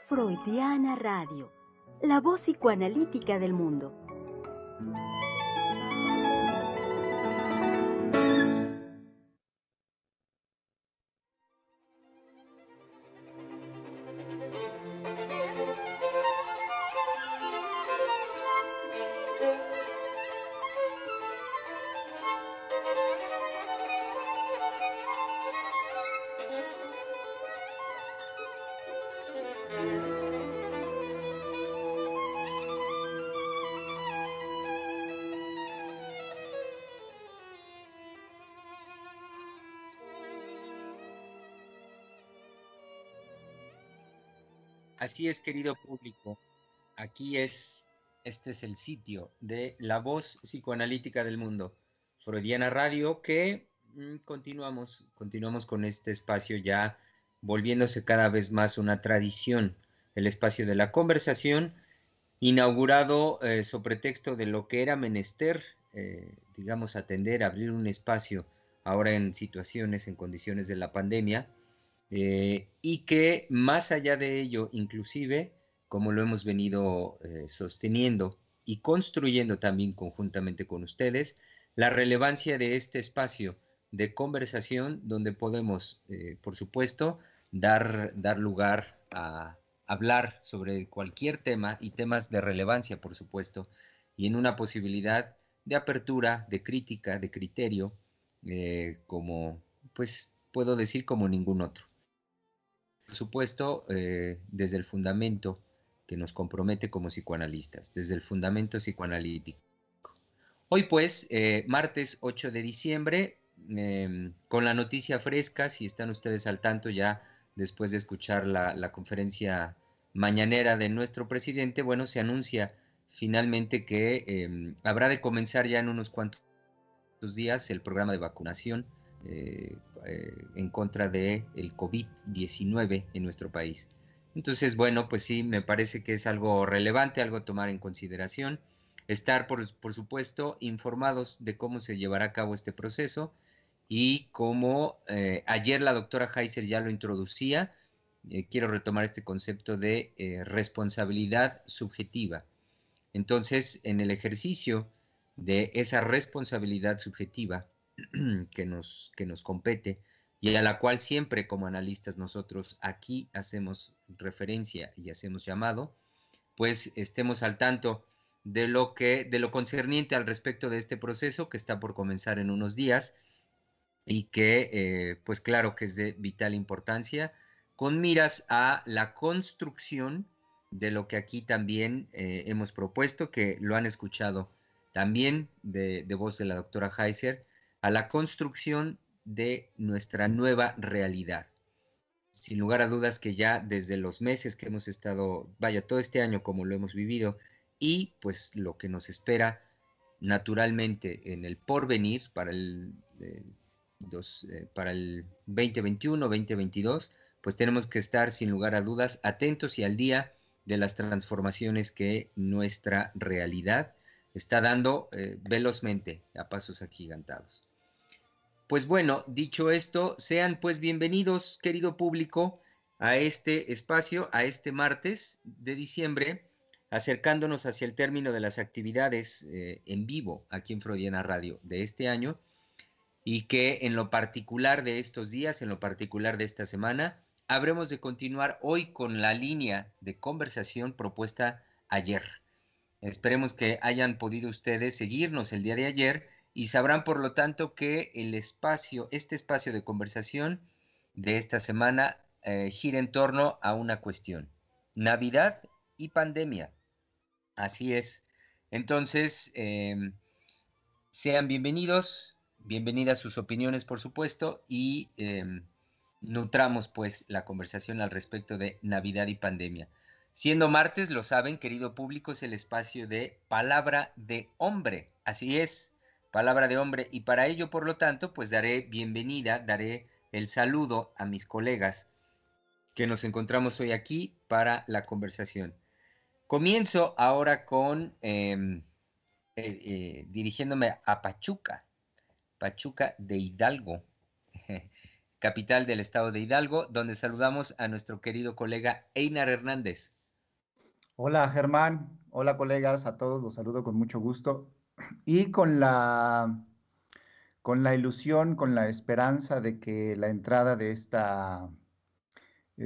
Freudiana Radio, la voz psicoanalítica del mundo. Así es, querido público. Este es el sitio de la voz psicoanalítica del mundo, Freudiana Radio, que continuamos con este espacio ya volviéndose cada vez más una tradición, el espacio de la conversación, inaugurado sobre texto de lo que era menester, digamos, atender, abrir un espacio ahora en situaciones, en condiciones de la pandemia, y que más allá de ello, inclusive, como lo hemos venido sosteniendo y construyendo también conjuntamente con ustedes, la relevancia de este espacio de conversación donde podemos, por supuesto, dar lugar a hablar sobre cualquier tema y temas de relevancia, por supuesto, y en una posibilidad de apertura, de crítica, de criterio, como, pues, puedo decir como ningún otro. Por supuesto, desde el fundamento que nos compromete como psicoanalistas, desde el fundamento psicoanalítico. Hoy pues, martes 8 de diciembre, con la noticia fresca, si están ustedes al tanto ya después de escuchar la conferencia mañanera de nuestro presidente, bueno, se anuncia finalmente que habrá de comenzar ya en unos cuantos días el programa de vacunación en contra del COVID-19 en nuestro país. Entonces, bueno, pues sí, me parece que es algo relevante, algo a tomar en consideración. Estar, por supuesto, informados de cómo se llevará a cabo este proceso y como ayer la doctora Heiser ya lo introducía, quiero retomar este concepto de responsabilidad subjetiva. Entonces, en el ejercicio de esa responsabilidad subjetiva que nos compete y a la cual siempre como analistas nosotros aquí hacemos referencia y hacemos llamado, pues estemos al tanto de lo concerniente al respecto de este proceso que está por comenzar en unos días y que pues claro que es de vital importancia con miras a la construcción de lo que aquí también hemos propuesto, que lo han escuchado también de voz de la doctora Heiser, a la construcción de nuestra nueva realidad. Sin lugar a dudas que ya desde los meses que hemos estado, vaya, todo este año como lo hemos vivido, y pues lo que nos espera naturalmente en el porvenir para el 2021-2022, pues tenemos que estar sin lugar a dudas atentos y al día de las transformaciones que nuestra realidad está dando velozmente a pasos agigantados. Pues bueno, dicho esto, sean pues bienvenidos, querido público, a este espacio, a este martes de diciembre, acercándonos hacia el término de las actividades en vivo aquí en Freudiana Radio de este año, y que en lo particular de estos días, en lo particular de esta semana, habremos de continuar hoy con la línea de conversación propuesta ayer. Esperemos que hayan podido ustedes seguirnos el día de ayer y sabrán por lo tanto que este espacio de conversación de esta semana gira en torno a una cuestión: Navidad y pandemia. Así es. Entonces, sean bienvenidos, bienvenidas sus opiniones, por supuesto, y nutramos pues la conversación al respecto de Navidad y pandemia. Siendo martes, lo saben, querido público, es el espacio de Palabra de Hombre. Así es, Palabra de Hombre. Y para ello, por lo tanto, pues daré el saludo a mis colegas que nos encontramos hoy aquí para la conversación. Comienzo ahora con dirigiéndome a Pachuca de Hidalgo. capital del estado de Hidalgo, donde saludamos a nuestro querido colega Einar Hernández. Hola Germán, hola colegas, a todos los saludo con mucho gusto y con la ilusión, con la esperanza de que la entrada de esta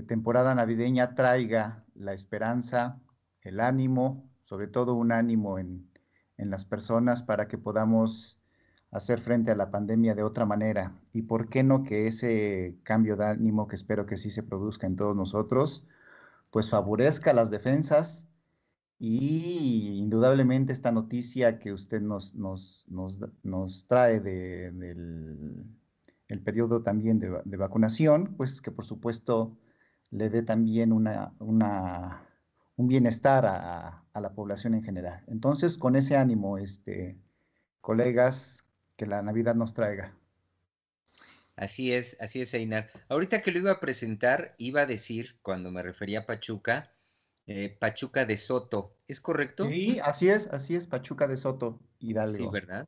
temporada navideña traiga la esperanza, el ánimo, sobre todo un ánimo en las personas para que podamos hacer frente a la pandemia de otra manera. Y por qué no que ese cambio de ánimo que espero que sí se produzca en todos nosotros, pues favorezca las defensas y indudablemente esta noticia que usted nos trae del el periodo también de vacunación, pues que por supuesto le dé también un bienestar a la población en general. Entonces, con ese ánimo, colegas, que la Navidad nos traiga. Así es, Einar. Ahorita que lo iba a presentar, iba a decir, cuando me refería a Pachuca, Pachuca de Soto. ¿Es correcto? Sí, así es, Pachuca de Soto, Sí, Hidalgo. ¿verdad?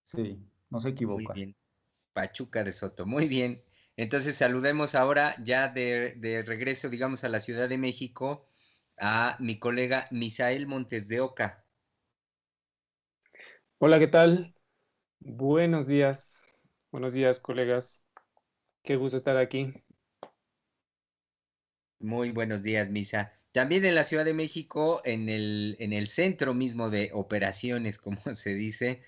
Sí, no se Muy equivoca. bien. Pachuca de Soto. Muy bien. Entonces saludemos ahora ya de regreso, digamos, a la Ciudad de México, a mi colega Misael Montes de Oca. Hola, ¿qué tal? Buenos días, colegas. Qué gusto estar aquí. Muy buenos días, Misa. También en la Ciudad de México, en el centro mismo de operaciones, como se dice,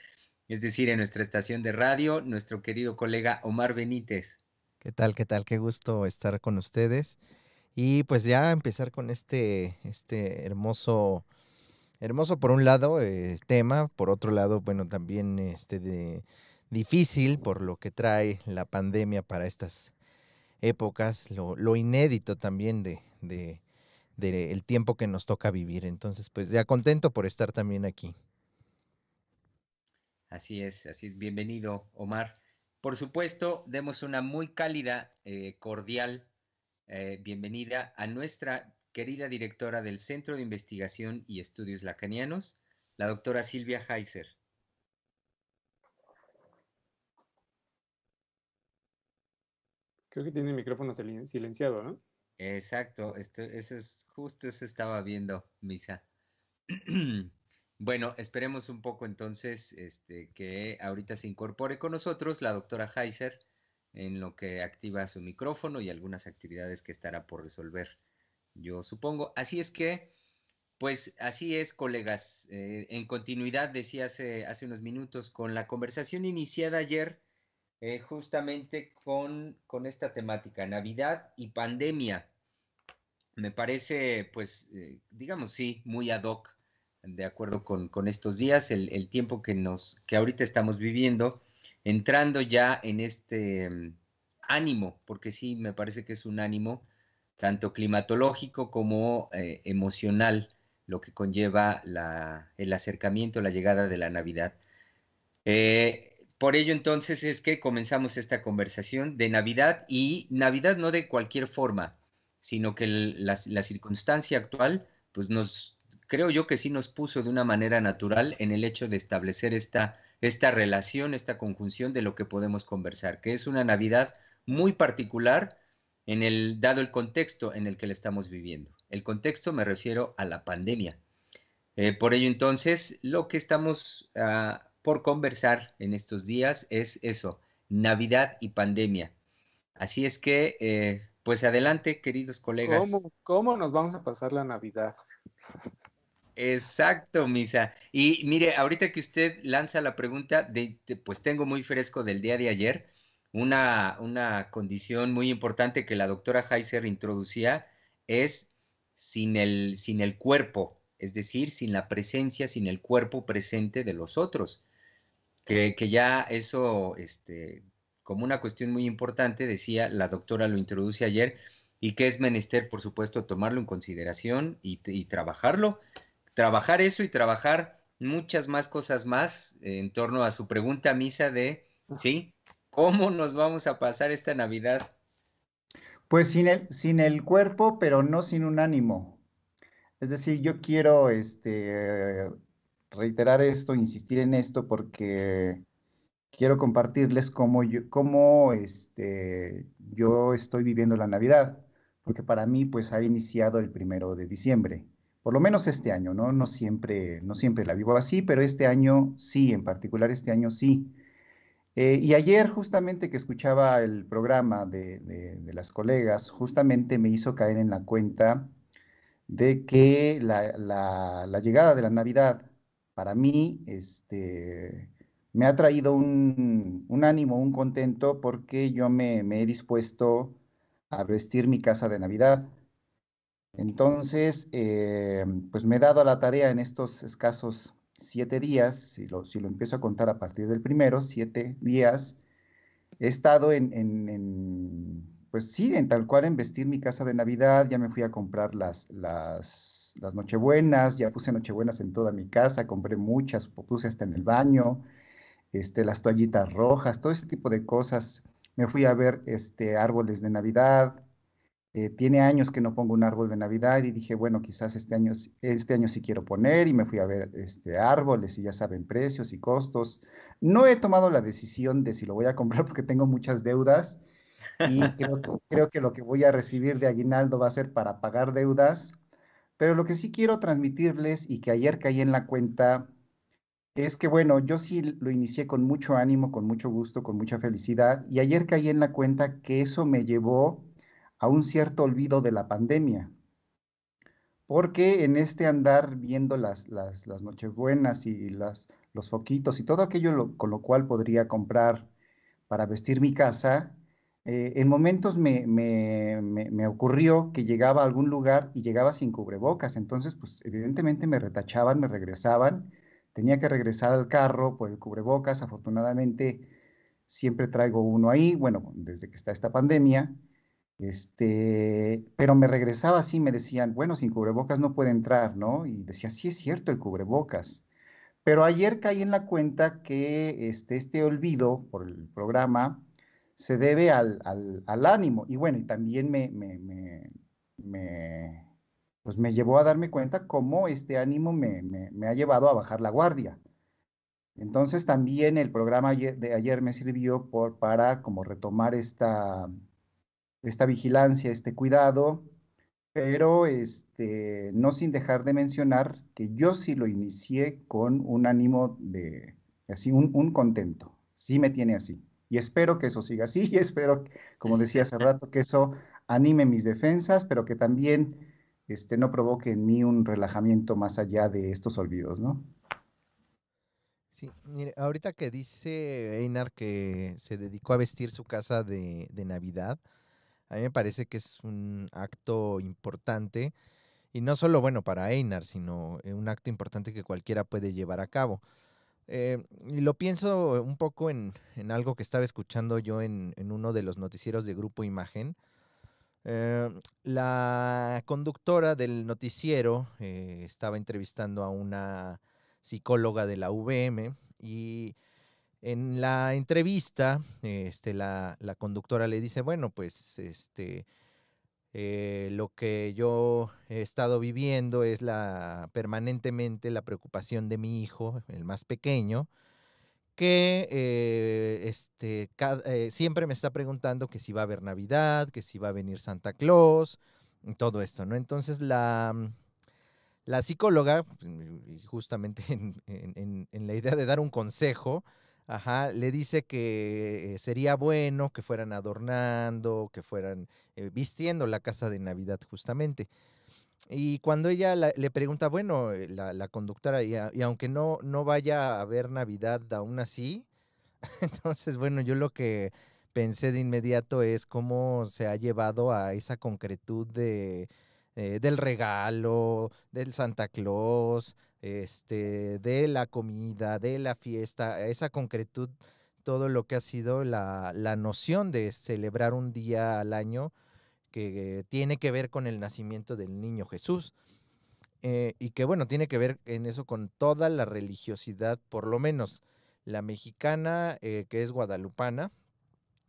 es decir, en nuestra estación de radio, nuestro querido colega Omar Benítez. ¿Qué tal? ¿Qué tal? Qué gusto estar con ustedes. Y pues ya empezar con este hermoso por un lado tema, por otro lado, bueno, también difícil por lo que trae la pandemia para estas épocas, lo inédito también de el tiempo que nos toca vivir. Entonces, pues ya contento por estar también aquí. Así es, bienvenido, Omar. Por supuesto, demos una muy cálida, cordial bienvenida a nuestra querida directora del Centro de Investigación y Estudios Lacanianos, la doctora Silvia Heiser. Creo que tiene el micrófono silenciado, ¿no? Exacto, eso es justo eso estaba viendo, Misa. Bueno, esperemos un poco entonces que ahorita se incorpore con nosotros la doctora Heiser en lo que activa su micrófono y algunas actividades que estará por resolver, yo supongo. Así es que, pues así es, colegas. En continuidad, decía hace unos minutos, con la conversación iniciada ayer, justamente con esta temática, Navidad y pandemia. Me parece, pues, digamos, sí, muy ad hoc, de acuerdo con estos días, el tiempo que ahorita estamos viviendo, entrando ya en este ánimo, porque sí, me parece que es un ánimo, tanto climatológico como emocional, lo que conlleva el acercamiento, la llegada de la Navidad. Por ello, entonces, es que comenzamos esta conversación de Navidad y Navidad no de cualquier forma, sino que la circunstancia actual, pues creo yo que sí nos puso de una manera natural en el hecho de establecer esta relación, esta conjunción de lo que podemos conversar, que es una Navidad muy particular dado el contexto en el que la estamos viviendo. El contexto me refiero a la pandemia. Por ello, entonces, lo que estamos por conversar en estos días es eso, Navidad y pandemia. Así es que, pues adelante, queridos colegas. ¿Cómo nos vamos a pasar la Navidad? Exacto, Misa. Y mire, ahorita que usted lanza la pregunta, pues tengo muy fresco del día de ayer una condición muy importante que la doctora Heiser introducía, es sin el cuerpo, es decir, sin la presencia, sin el cuerpo presente de los otros. Que ya eso, como una cuestión muy importante, decía la doctora, lo introduce ayer, y que es menester, por supuesto, tomarlo en consideración y trabajarlo. Trabajar eso y trabajar muchas más cosas más en torno a su pregunta, Misa, ¿sí? ¿Cómo nos vamos a pasar esta Navidad? Pues sin el cuerpo, pero no sin un ánimo. Es decir, yo quiero reiterar esto, insistir en esto, porque quiero compartirles cómo yo estoy viviendo la Navidad, porque para mí pues ha iniciado el 1 de diciembre, por lo menos este año, ¿no? No siempre la vivo así, pero este año sí, en particular este año sí. Y ayer justamente que escuchaba el programa de las colegas, justamente me hizo caer en la cuenta de que la llegada de la Navidad para mí me ha traído un ánimo, un contento, porque yo me he dispuesto a vestir mi casa de Navidad. Entonces, pues me he dado a la tarea en estos escasos 7 días, si lo empiezo a contar a partir del primero, 7 días. He estado pues sí, en tal cual en vestir mi casa de Navidad. Ya me fui a comprar las Nochebuenas, ya puse Nochebuenas en toda mi casa, compré muchas, puse hasta en el baño, las toallitas rojas, todo ese tipo de cosas. Me fui a ver árboles de Navidad. Tiene años que no pongo un árbol de Navidad y dije, bueno, quizás este año sí quiero poner, y me fui a ver árboles y ya saben, precios y costos. No he tomado la decisión de si lo voy a comprar porque tengo muchas deudas, y creo que lo que voy a recibir de aguinaldo va a ser para pagar deudas, pero lo que sí quiero transmitirles, y que ayer caí en la cuenta, es que bueno, yo sí lo inicié con mucho ánimo, con mucho gusto, con mucha felicidad, y ayer caí en la cuenta que eso me llevó a un cierto olvido de la pandemia, porque en este andar viendo las Nochebuenas y los foquitos y todo aquello con lo cual podría comprar para vestir mi casa, en momentos me ocurrió que llegaba a algún lugar y llegaba sin cubrebocas. Entonces pues evidentemente me retachaban, me regresaban, tenía que regresar al carro por el cubrebocas. Afortunadamente siempre traigo uno ahí, bueno, desde que está esta pandemia. Pero me regresaba así, me decían, bueno, sin cubrebocas no puede entrar, ¿no? Y decía, sí es cierto el cubrebocas. Pero ayer caí en la cuenta que este olvido por el programa se debe al ánimo. Y bueno, y también me, pues me llevó a darme cuenta cómo este ánimo me ha llevado a bajar la guardia. Entonces también el programa de ayer me sirvió para como retomar esta vigilancia, este cuidado, pero no sin dejar de mencionar que yo sí lo inicié con un ánimo así, un contento. Sí me tiene así. Y espero que eso siga así, y espero, como decía hace rato, que eso anime mis defensas, pero que también no provoque en mí un relajamiento más allá de estos olvidos, ¿no? Sí, mire, ahorita que dice Einar que se dedicó a vestir su casa de Navidad, a mí me parece que es un acto importante, y no solo bueno para Einar, sino un acto importante que cualquiera puede llevar a cabo. Y lo pienso un poco en algo que estaba escuchando yo en uno de los noticieros de Grupo Imagen. La conductora del noticiero estaba entrevistando a una psicóloga de la UVM, y en la entrevista la conductora le dice, bueno, pues lo que yo he estado viviendo es permanentemente la preocupación de mi hijo, el más pequeño, que siempre me está preguntando que si va a haber Navidad, que si va a venir Santa Claus, y todo esto, ¿no? Entonces la psicóloga, y justamente en la idea de dar un consejo, ajá, le dice que sería bueno que fueran adornando, que fueran vistiendo la casa de Navidad justamente. Y cuando ella le pregunta, bueno, la conductora, y aunque no vaya a haber Navidad aún así, entonces, bueno, yo lo que pensé de inmediato es cómo se ha llevado a esa concretud del regalo, del Santa Claus, de la comida, de la fiesta, a esa concretud, todo lo que ha sido la noción de celebrar un día al año que tiene que ver con el nacimiento del niño Jesús. Y que bueno, tiene que ver en eso con toda la religiosidad, por lo menos la mexicana, que es guadalupana,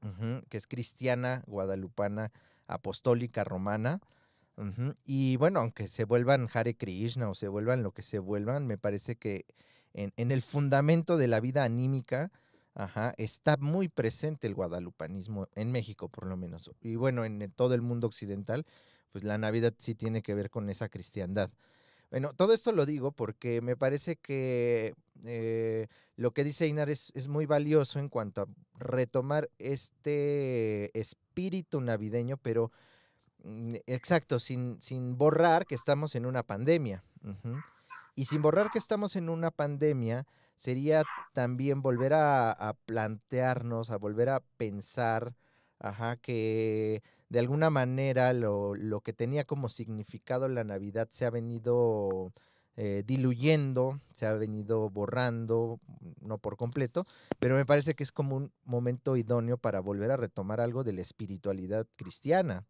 ujú, que es cristiana, guadalupana, apostólica, romana. Ujú. Y bueno, aunque se vuelvan Hare Krishna o se vuelvan lo que se vuelvan, me parece que en el fundamento de la vida anímica, ajá, está muy presente el guadalupanismo en México, por lo menos. Y bueno, en todo el mundo occidental, pues la Navidad sí tiene que ver con esa cristiandad. Bueno, todo esto lo digo porque me parece que lo que dice Inar es muy valioso en cuanto a retomar este espíritu navideño, pero exacto, sin borrar que estamos en una pandemia. Ujú. Y sin borrar que estamos en una pandemia, sería también volver a plantearnos, a volver a pensar, ajá, que de alguna manera lo que tenía como significado la Navidad se ha venido diluyendo, se ha venido borrando, no por completo, pero me parece que es como un momento idóneo para volver a retomar algo de la espiritualidad cristiana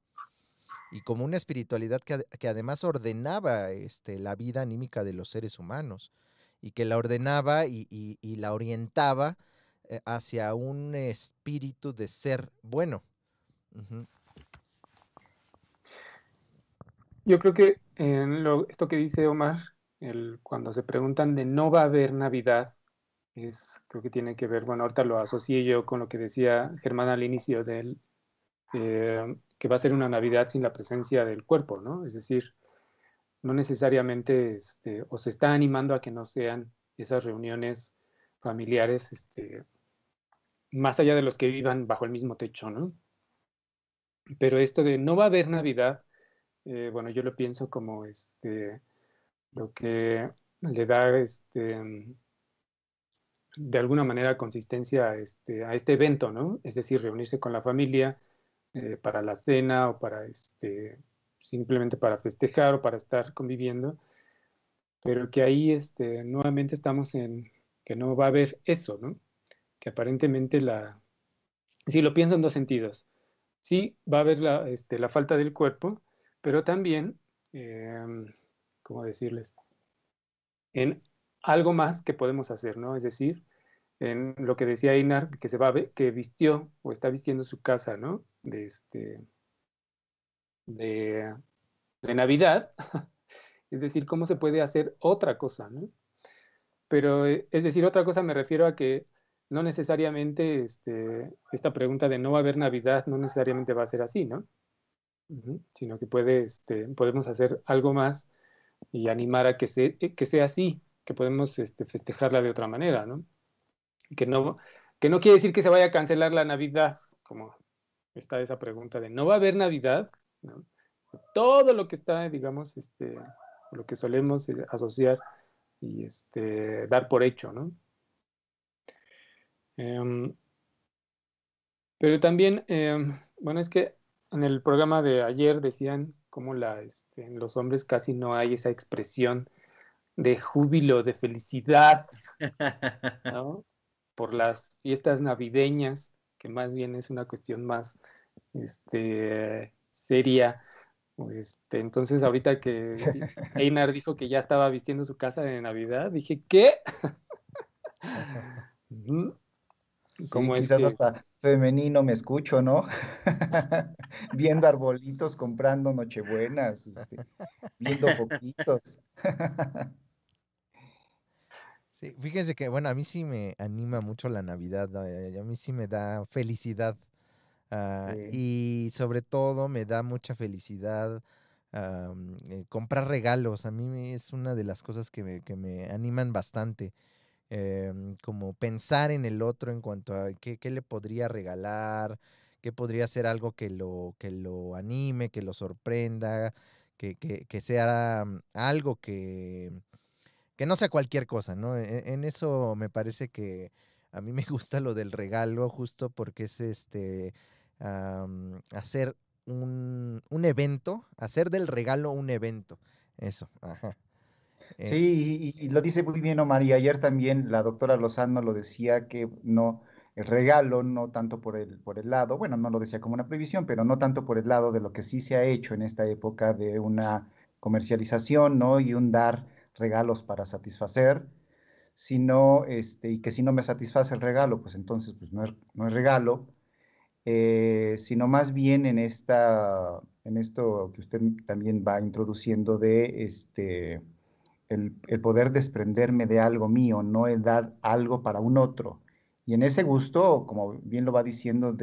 y como una espiritualidad que además ordenaba la vida anímica de los seres humanos y que la ordenaba y la orientaba hacia un espíritu de ser bueno. Ujú. Yo creo que esto que dice Omar, cuando se preguntan de no va a haber Navidad, creo que tiene que ver, bueno, ahorita lo asocié yo con lo que decía Germán al inicio que va a ser una Navidad sin la presencia del cuerpo, ¿no? Es decir, no necesariamente, o se está animando a que no sean esas reuniones familiares, más allá de los que vivan bajo el mismo techo, ¿no? Pero esto de no va a haber Navidad, bueno, yo lo pienso como lo que le da de alguna manera consistencia a este evento, ¿no? Es decir, reunirse con la familia para la cena o para simplemente para festejar o para estar conviviendo, pero que ahí nuevamente estamos en que no va a haber eso, ¿no? Que aparentemente sí lo pienso en dos sentidos. Sí, va a haber la falta del cuerpo, pero también, ¿cómo decirles? En algo más que podemos hacer, ¿no? Es decir, en lo que decía Einar, que se va a que vistió o está vistiendo su casa, ¿no? De, de Navidad, es decir, cómo se puede hacer otra cosa, ¿no? Pero, es decir, otra cosa me refiero a que no necesariamente esta pregunta de no va a haber Navidad no necesariamente va a ser así, ¿no? Ujú. Sino que podemos hacer algo más y animar a que sea así, que podemos festejarla de otra manera, ¿no? Que no, que no quiere decir que se vaya a cancelar la Navidad, como está esa pregunta de no va a haber Navidad, ¿no? Todo lo que está, digamos, lo que solemos asociar y dar por hecho, ¿no? Em, pero también, bueno, es que en el programa de ayer decían cómo en los hombres casi no hay esa expresión de júbilo, de felicidad, ¿no? Por las fiestas navideñas, que más bien es una cuestión más seria. Entonces, ahorita que Einar dijo que ya estaba vistiendo su casa de Navidad, dije, ¿qué? Ujú. Sí, ¿Cómo es quizás que hasta femenino me escucho, ¿no? Viendo arbolitos, comprando nochebuenas, viendo foquitos. Sí, fíjense que, bueno, a mí sí me anima mucho la Navidad, a mí sí me da felicidad. Sí. Y sobre todo me da mucha felicidad comprar regalos. A mí es una de las cosas que me animan bastante. Como pensar en el otro en cuanto a qué le podría regalar, qué podría ser algo que lo anime, que lo sorprenda, que sea algo que no sea cualquier cosa, ¿no? En eso me parece que a mí me gusta lo del regalo justo porque es hacer un evento, hacer del regalo un evento. Eso, ajá. Eh, Sí, y lo dice muy bien Omar, y ayer también la doctora Lozano lo decía que no, el regalo no tanto por el lado, bueno, no lo decía como una previsión, pero no tanto por el lado de lo que sí se ha hecho en esta época de una comercialización, ¿no? Y un dar regalos para satisfacer, sino, y que si no me satisface el regalo, pues entonces pues no es regalo, sino más bien en esto que usted también va introduciendo de el poder desprenderme de algo mío, no el dar algo para un otro. Y en ese gusto, como bien lo va diciendo,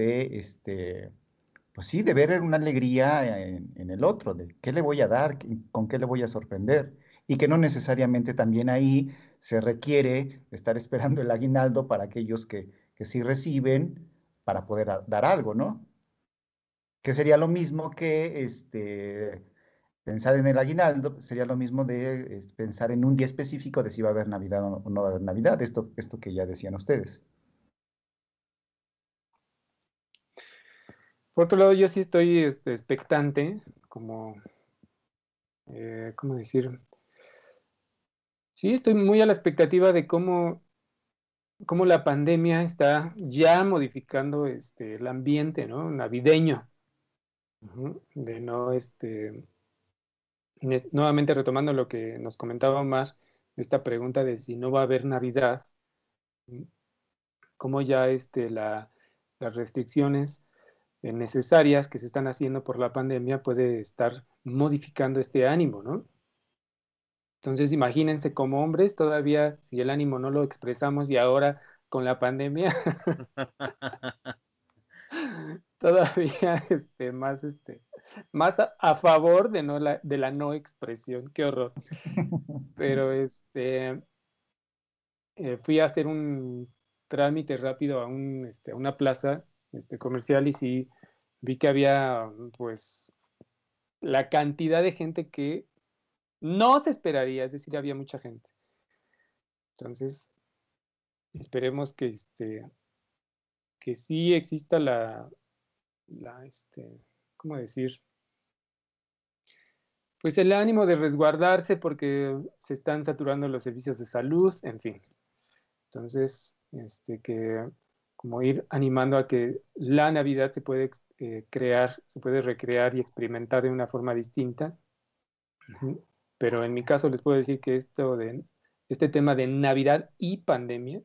pues sí, de ver una alegría en el otro, de qué le voy a dar, con qué le voy a sorprender. Y que no necesariamente también ahí se requiere estar esperando el aguinaldo para aquellos que sí reciben para poder dar algo, ¿no? Que sería lo mismo que pensar en el aguinaldo, sería lo mismo de pensar en un día específico de si va a haber Navidad o no va a haber Navidad, esto que ya decían ustedes. Por otro lado, yo sí estoy expectante, como, ¿cómo decir? Sí, estoy muy a la expectativa de cómo la pandemia está ya modificando el ambiente, ¿no? Navideño. Ujú. De no, nuevamente retomando lo que nos comentaba Omar, esta pregunta de si no va a haber Navidad, ¿sí? Cómo ya las restricciones necesarias que se están haciendo por la pandemia puede estar modificando este ánimo, ¿no? Entonces, imagínense como hombres, todavía si el ánimo no lo expresamos y ahora con la pandemia, todavía más a favor de, de la no expresión. Qué horror. Pero fui a hacer un trámite rápido a una plaza comercial y sí vi que había pues la cantidad de gente que no se esperaría, es decir, había mucha gente. Entonces, esperemos que sí exista ¿cómo decir? Pues el ánimo de resguardarse porque se están saturando los servicios de salud, en fin. Entonces, que como ir animando a que la Navidad se puede crear, se puede recrear y experimentar de una forma distinta. Ujú. Pero en mi caso les puedo decir que este tema de Navidad y pandemia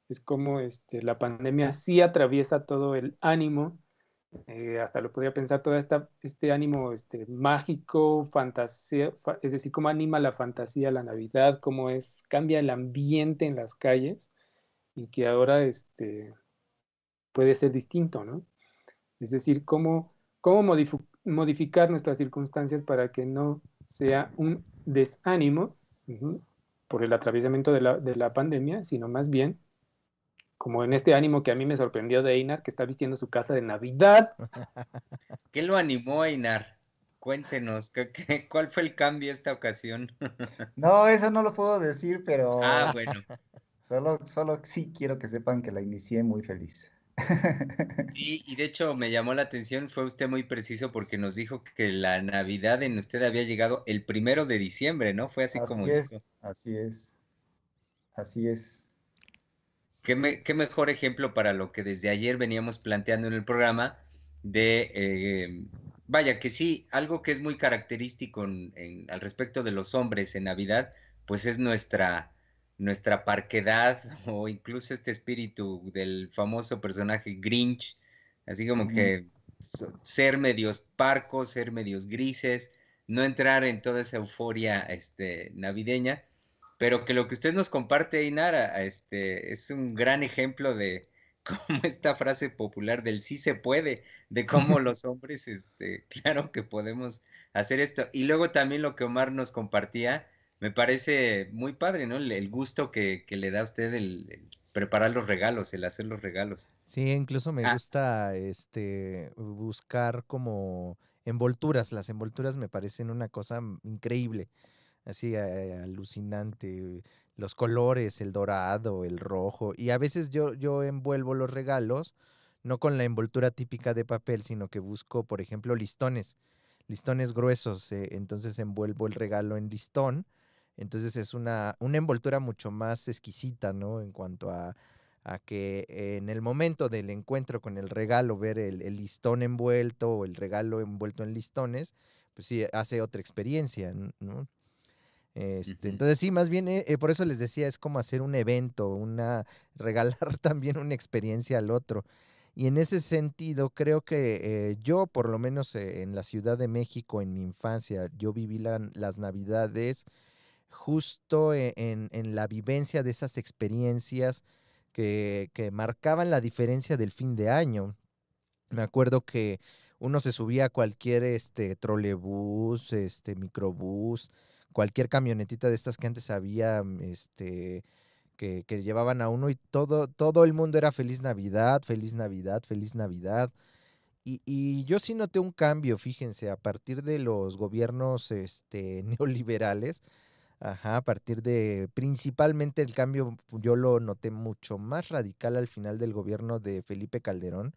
es como la pandemia sí atraviesa todo el ánimo, hasta lo podría pensar, todo este ánimo mágico, fantasía, es decir, cómo anima la fantasía la Navidad, cómo cambia el ambiente en las calles y que ahora puede ser distinto, ¿no? Es decir, cómo modificar nuestras circunstancias para que no sea un desánimo, ujú, por el atravesamiento de la pandemia, sino más bien como en este ánimo que a mí me sorprendió de Einar, que está vistiendo su casa de Navidad. ¿Qué lo animó, Einar? Cuéntenos, ¿cuál fue el cambio esta ocasión? No, eso no lo puedo decir, Ah, pero bueno. solo sí quiero que sepan que la inicié muy feliz. Sí, y de hecho me llamó la atención, fue usted muy preciso porque nos dijo que la Navidad en usted había llegado el 1 de diciembre, ¿no? Fue así como Así es, dijo. así es, así es. Qué mejor ejemplo para lo que desde ayer veníamos planteando en el programa de, vaya, que sí, algo que es muy característico al respecto de los hombres en Navidad, pues es nuestra parquedad o incluso este espíritu del famoso personaje Grinch, así como Ujú. que ser medios parcos, ser medios grises, no entrar en toda esa euforia navideña, pero que lo que usted nos comparte, Einara, es un gran ejemplo de cómo esta frase popular del sí se puede, de cómo los hombres, claro que podemos hacer esto. Y luego también lo que Omar nos compartía, me parece muy padre, ¿no? El gusto que le da a usted el preparar los regalos, el hacer los regalos. Sí, incluso me Ah, gusta buscar como envolturas. Las envolturas me parecen una cosa increíble, así alucinante. Los colores, el dorado, el rojo. Y a veces yo envuelvo los regalos, no con la envoltura típica de papel, sino que busco, por ejemplo, listones gruesos. Entonces envuelvo el regalo en listón. Entonces es una envoltura mucho más exquisita, ¿no? En cuanto a que en el momento del encuentro con el regalo, ver el listón envuelto o el regalo envuelto en listones, pues sí, hace otra experiencia, ¿no? ujú. Entonces sí, más bien, por eso les decía, es como hacer un evento, regalar también una experiencia al otro. Y en ese sentido, creo que yo, por lo menos en la Ciudad de México, en mi infancia, yo viví las Navidades justo en la vivencia de esas experiencias que marcaban la diferencia del fin de año. Me acuerdo que uno se subía a cualquier trolebús, microbús, cualquier camionetita de estas que antes había, que llevaban a uno y todo el mundo era Feliz Navidad, Feliz Navidad, Feliz Navidad. Y yo sí noté un cambio, fíjense, a partir de los gobiernos neoliberales, ajá, a partir de principalmente el cambio, yo lo noté mucho más radical al final del gobierno de Felipe Calderón.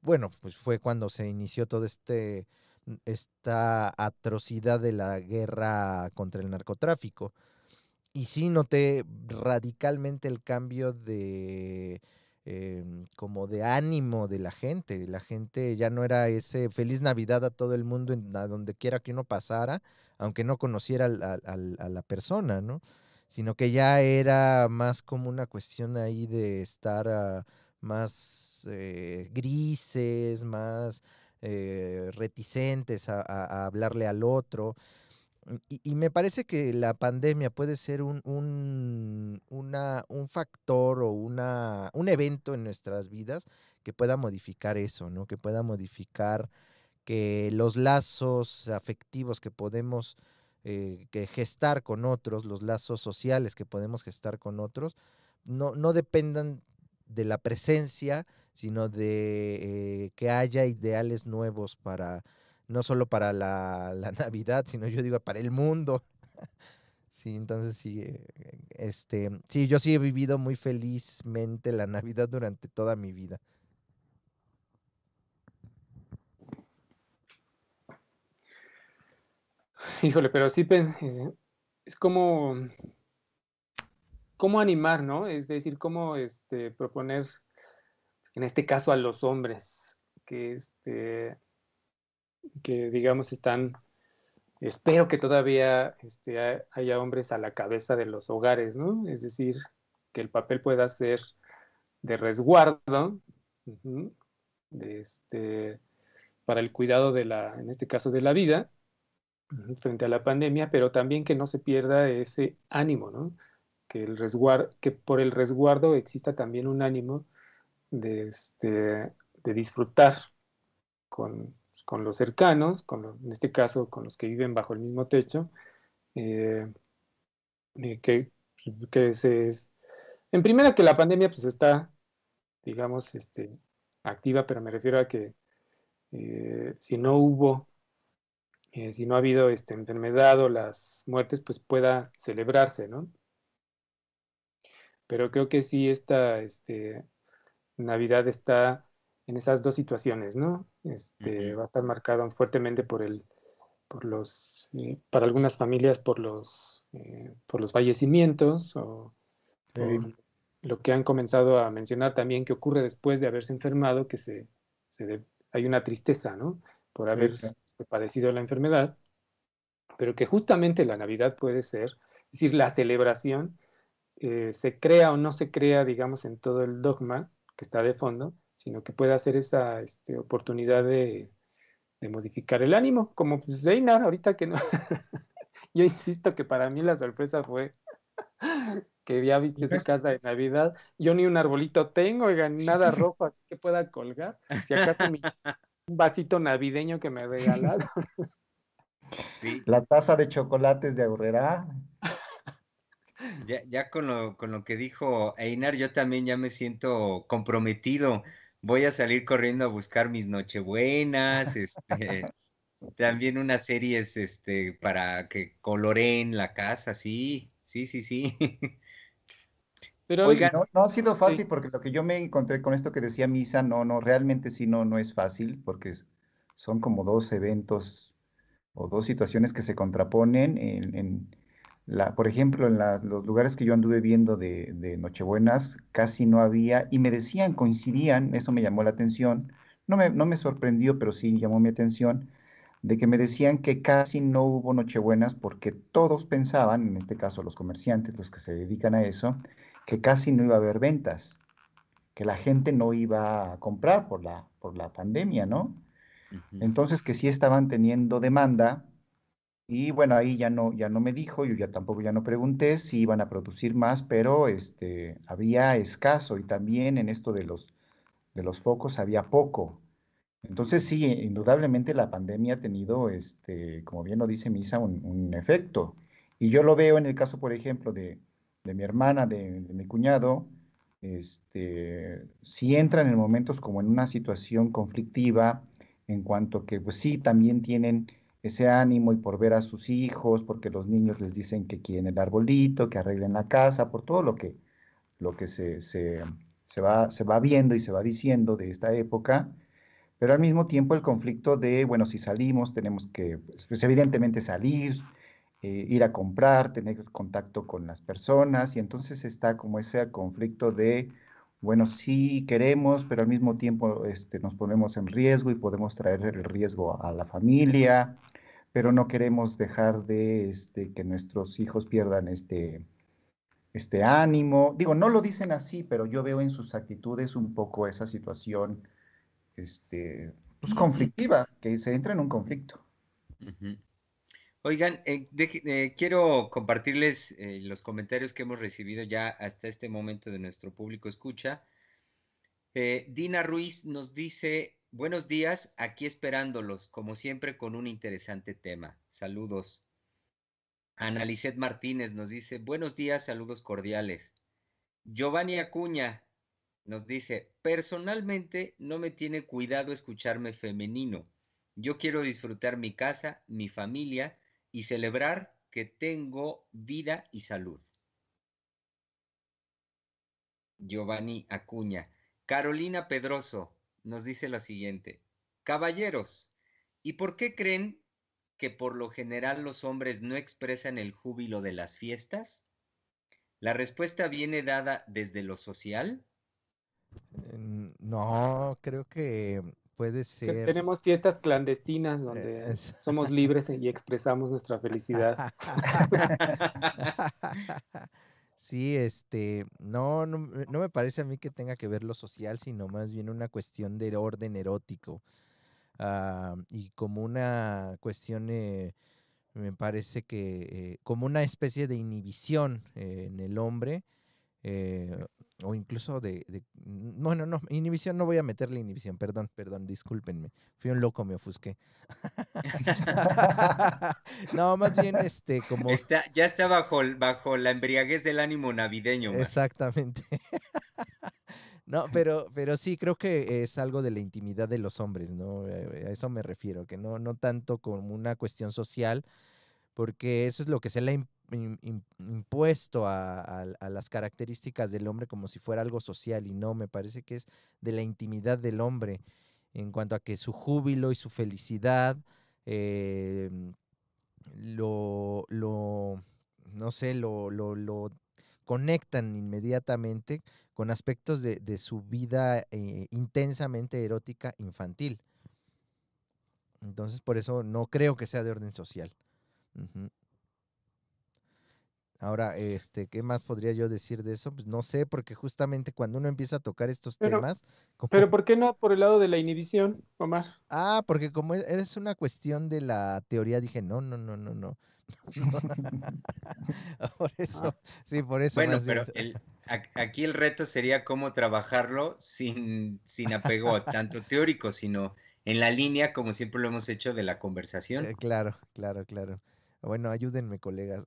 Bueno, pues fue cuando se inició todo esta atrocidad de la guerra contra el narcotráfico. Y sí noté radicalmente el cambio de como de ánimo de la gente. La gente ya no era ese feliz Navidad a todo el mundo a donde quiera que uno pasara, aunque no conociera a la persona, ¿no? Sino que ya era más como una cuestión ahí de estar más grises, más reticentes a hablarle al otro. Y me parece que la pandemia puede ser un factor o un evento en nuestras vidas que pueda modificar eso, ¿no? Que pueda modificar que los lazos afectivos que podemos que gestar con otros, los lazos sociales que podemos gestar con otros, no dependan de la presencia, sino de que haya ideales nuevos para, no solo para la Navidad, sino yo digo para el mundo. Sí, entonces sí, sí, yo sí he vivido muy felizmente la Navidad durante toda mi vida. Híjole, pero sí es como cómo animar, ¿no? Es decir, cómo proponer, en este caso, a los hombres que, que digamos, están, espero que todavía haya hombres a la cabeza de los hogares, ¿no? Es decir, que el papel pueda ser de resguardo, ujú, de para el cuidado de la, en este caso, de la vida, ujú, frente a la pandemia, pero también que no se pierda ese ánimo, ¿no? Que por el resguardo exista también un ánimo de disfrutar con los cercanos, en este caso con los que viven bajo el mismo techo, eh, y que en primera que la pandemia pues está, digamos, activa, pero me refiero a que si no hubo, si no ha habido esta enfermedad o las muertes, pues pueda celebrarse, ¿no? Pero creo que sí esta, Navidad está en esas dos situaciones, ¿no? Ujú. Va a estar marcado fuertemente para algunas familias por los fallecimientos o Sí, por lo que han comenzado a mencionar también que ocurre después de haberse enfermado, que hay una tristeza, ¿no? Por sí, haber claro. padecido la enfermedad, pero que justamente la Navidad puede ser, es decir, la celebración se crea o no se crea, digamos, en todo el dogma que está de fondo, sino que pueda ser esa oportunidad de modificar el ánimo, como pues Einar, ahorita que no. Yo insisto que para mí la sorpresa fue que ya viste su Pues, casa de Navidad. Yo ni un arbolito tengo, oigan, ni nada rojo así que pueda colgar. Si acaso un vasito navideño que me regalaron. Sí, la taza de chocolates de Aurrera. ya con lo que dijo Einar, yo también ya me siento comprometido. Voy a salir corriendo a buscar mis nochebuenas, también unas series, para que coloreen la casa, sí, sí, sí, sí. Pero Y Oigan, no ha sido sí, fácil porque lo que yo me encontré con esto que decía Misa, realmente sí, no es fácil porque son como dos eventos o dos situaciones que se contraponen por ejemplo, los lugares que yo anduve viendo de Nochebuenas, casi no había, y me decían, coincidían, eso me llamó la atención, no me sorprendió, pero sí llamó mi atención, de que me decían que casi no hubo Nochebuenas porque todos pensaban, en este caso los comerciantes, los que se dedican a eso, que casi no iba a haber ventas, que la gente no iba a comprar por la pandemia, ¿no? ujú, Entonces que sí estaban teniendo demanda Y bueno, ahí ya no me dijo, yo ya tampoco ya no pregunté si iban a producir más, pero había escaso y también en esto de los focos había poco. Entonces sí, indudablemente la pandemia ha tenido, como bien lo dice Misa, un efecto. Y yo lo veo en el caso, por ejemplo, de mi hermana, de mi cuñado, sí entran en momentos como en una situación conflictiva, en cuanto que, pues sí, también tienen ese ánimo y por ver a sus hijos, porque los niños les dicen que quieren el arbolito, que arreglen la casa, por todo lo que se va viendo y se va diciendo de esta época, pero al mismo tiempo el conflicto de, bueno, si salimos, tenemos que, pues, evidentemente salir, ir a comprar, tener contacto con las personas, y entonces está como ese conflicto de, bueno, sí queremos, pero al mismo tiempo nos ponemos en riesgo y podemos traer el riesgo a la familia, pero no queremos dejar de que nuestros hijos pierdan este ánimo. Digo, no lo dicen así, pero yo veo en sus actitudes un poco esa situación pues conflictiva, que se entra en un conflicto. Ujú. Oigan, quiero compartirles los comentarios que hemos recibido ya hasta este momento de nuestro público escucha. Dina Ruiz nos dice, buenos días, aquí esperándolos, como siempre con un interesante tema. Saludos. Ana Lisset Martínez nos dice, buenos días, saludos cordiales. Giovanni Acuña nos dice, personalmente no me tiene cuidado escucharme femenino. Yo quiero disfrutar mi casa, mi familia y celebrar que tengo vida y salud. Giovanni Acuña. Carolina Pedroso nos dice lo siguiente. Caballeros, ¿y por qué creen que por lo general los hombres no expresan el júbilo de las fiestas? ¿La respuesta viene dada desde lo social? No, creo que puede Que ser. tenemos fiestas clandestinas eh, donde es- somos libres y expresamos nuestra felicidad. Sí, no me parece a mí que tenga que ver lo social, sino más bien una cuestión de orden erótico. Y como una cuestión, me parece que como una especie de inhibición en el hombre, eh, o incluso bueno, no, inhibición, no voy a meterle inhibición, perdón, discúlpenme, fui un loco, me ofusqué. No, más bien, como, Ya está bajo la embriaguez del ánimo navideño, Mar. exactamente. No, pero sí, creo que es algo de la intimidad de los hombres, ¿no? A eso me refiero, que no tanto como una cuestión social, porque eso es lo que se le ha impuesto a las características del hombre como si fuera algo social, y no, me parece que es de la intimidad del hombre, en cuanto a que su júbilo y su felicidad eh, lo, no sé, lo conectan inmediatamente con aspectos de su vida intensamente erótica infantil. Entonces, por eso no creo que sea de orden social. Ujú. Ahora, ¿qué más podría yo decir de eso? Pues no sé, porque justamente cuando uno empieza a tocar estos Pero, temas, como, pero ¿por qué no por el lado de la inhibición, Omar? porque como es una cuestión de la teoría, dije, no. Por Ah, eso, sí, por eso Bueno, más bien. pero aquí el reto sería cómo trabajarlo sin apego tanto teórico, sino en la línea, como siempre lo hemos hecho, de la conversación. Claro. Bueno, ayúdenme, colegas.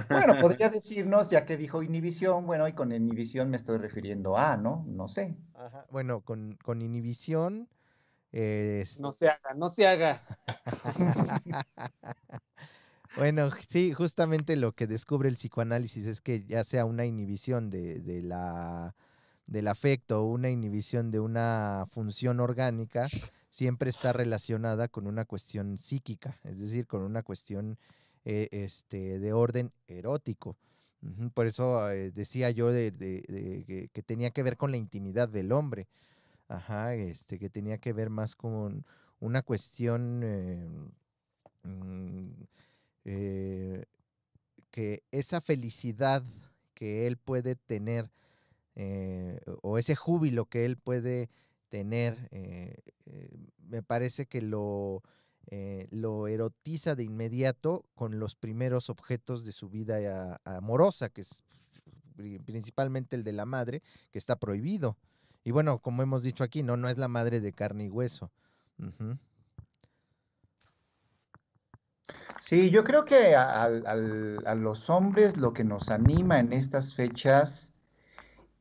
Bueno, podría decirnos, ya que dijo inhibición, bueno, y con inhibición me estoy refiriendo a, ¿no? No sé. Ajá. Bueno, con inhibición, es- no se haga, no se haga. bueno, sí, justamente lo que descubre el psicoanálisis es que ya sea una inhibición del afecto o una inhibición de una función orgánica, siempre está relacionada con una cuestión psíquica, es decir, con una cuestión de orden erótico. Ujú. Por eso decía yo que tenía que ver con la intimidad del hombre, ajá, que tenía que ver más con una cuestión mm, eh, que esa felicidad que él puede tener, o ese júbilo que él puede tener, me parece que lo lo erotiza de inmediato con los primeros objetos de su vida amorosa, que es principalmente el de la madre, que está prohibido. Y bueno, como hemos dicho aquí, no es la madre de carne y hueso. Ujú. Sí, yo creo que a los hombres lo que nos anima en estas fechas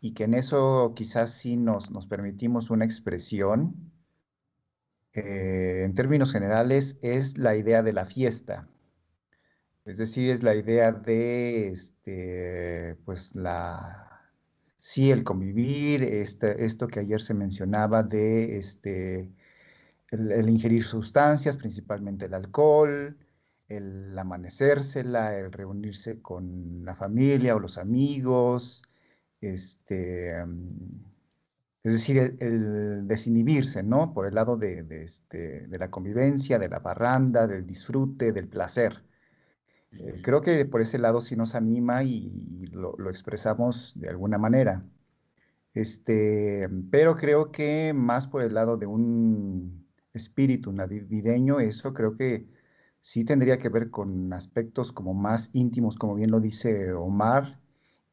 y que en eso quizás sí nos permitimos una expresión, en términos generales, es la idea de la fiesta. Es decir, es la idea de, pues sí, el convivir, esto que ayer se mencionaba de, el ingerir sustancias, principalmente el alcohol, el amanecérsela, el reunirse con la familia o los amigos, es decir, el desinhibirse, ¿no? Por el lado de la convivencia, de la parranda, del disfrute, del placer. Creo que por ese lado sí nos anima y lo expresamos de alguna manera. Pero creo que más por el lado de un espíritu navideño, eso creo que sí tendría que ver con aspectos como más íntimos, como bien lo dice Omar,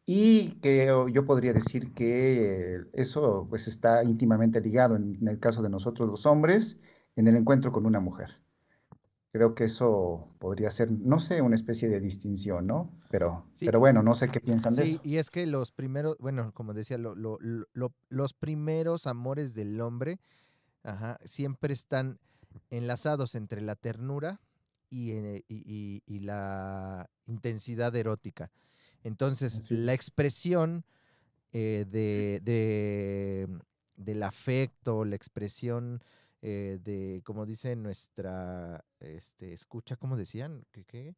y que yo podría decir que eso pues está íntimamente ligado en el caso de nosotros los hombres, en el encuentro con una mujer. Creo que eso podría ser, no sé, una especie de distinción, ¿no? Sí, Pero bueno, no sé qué piensan de sí, eso. y es que los primeros, bueno, como decía, los primeros amores del hombre, ajá, siempre están enlazados entre la ternura y la intensidad erótica. Entonces, Así la es. expresión del afecto, la expresión como dice nuestra escucha, ¿cómo decían? ¿Qué?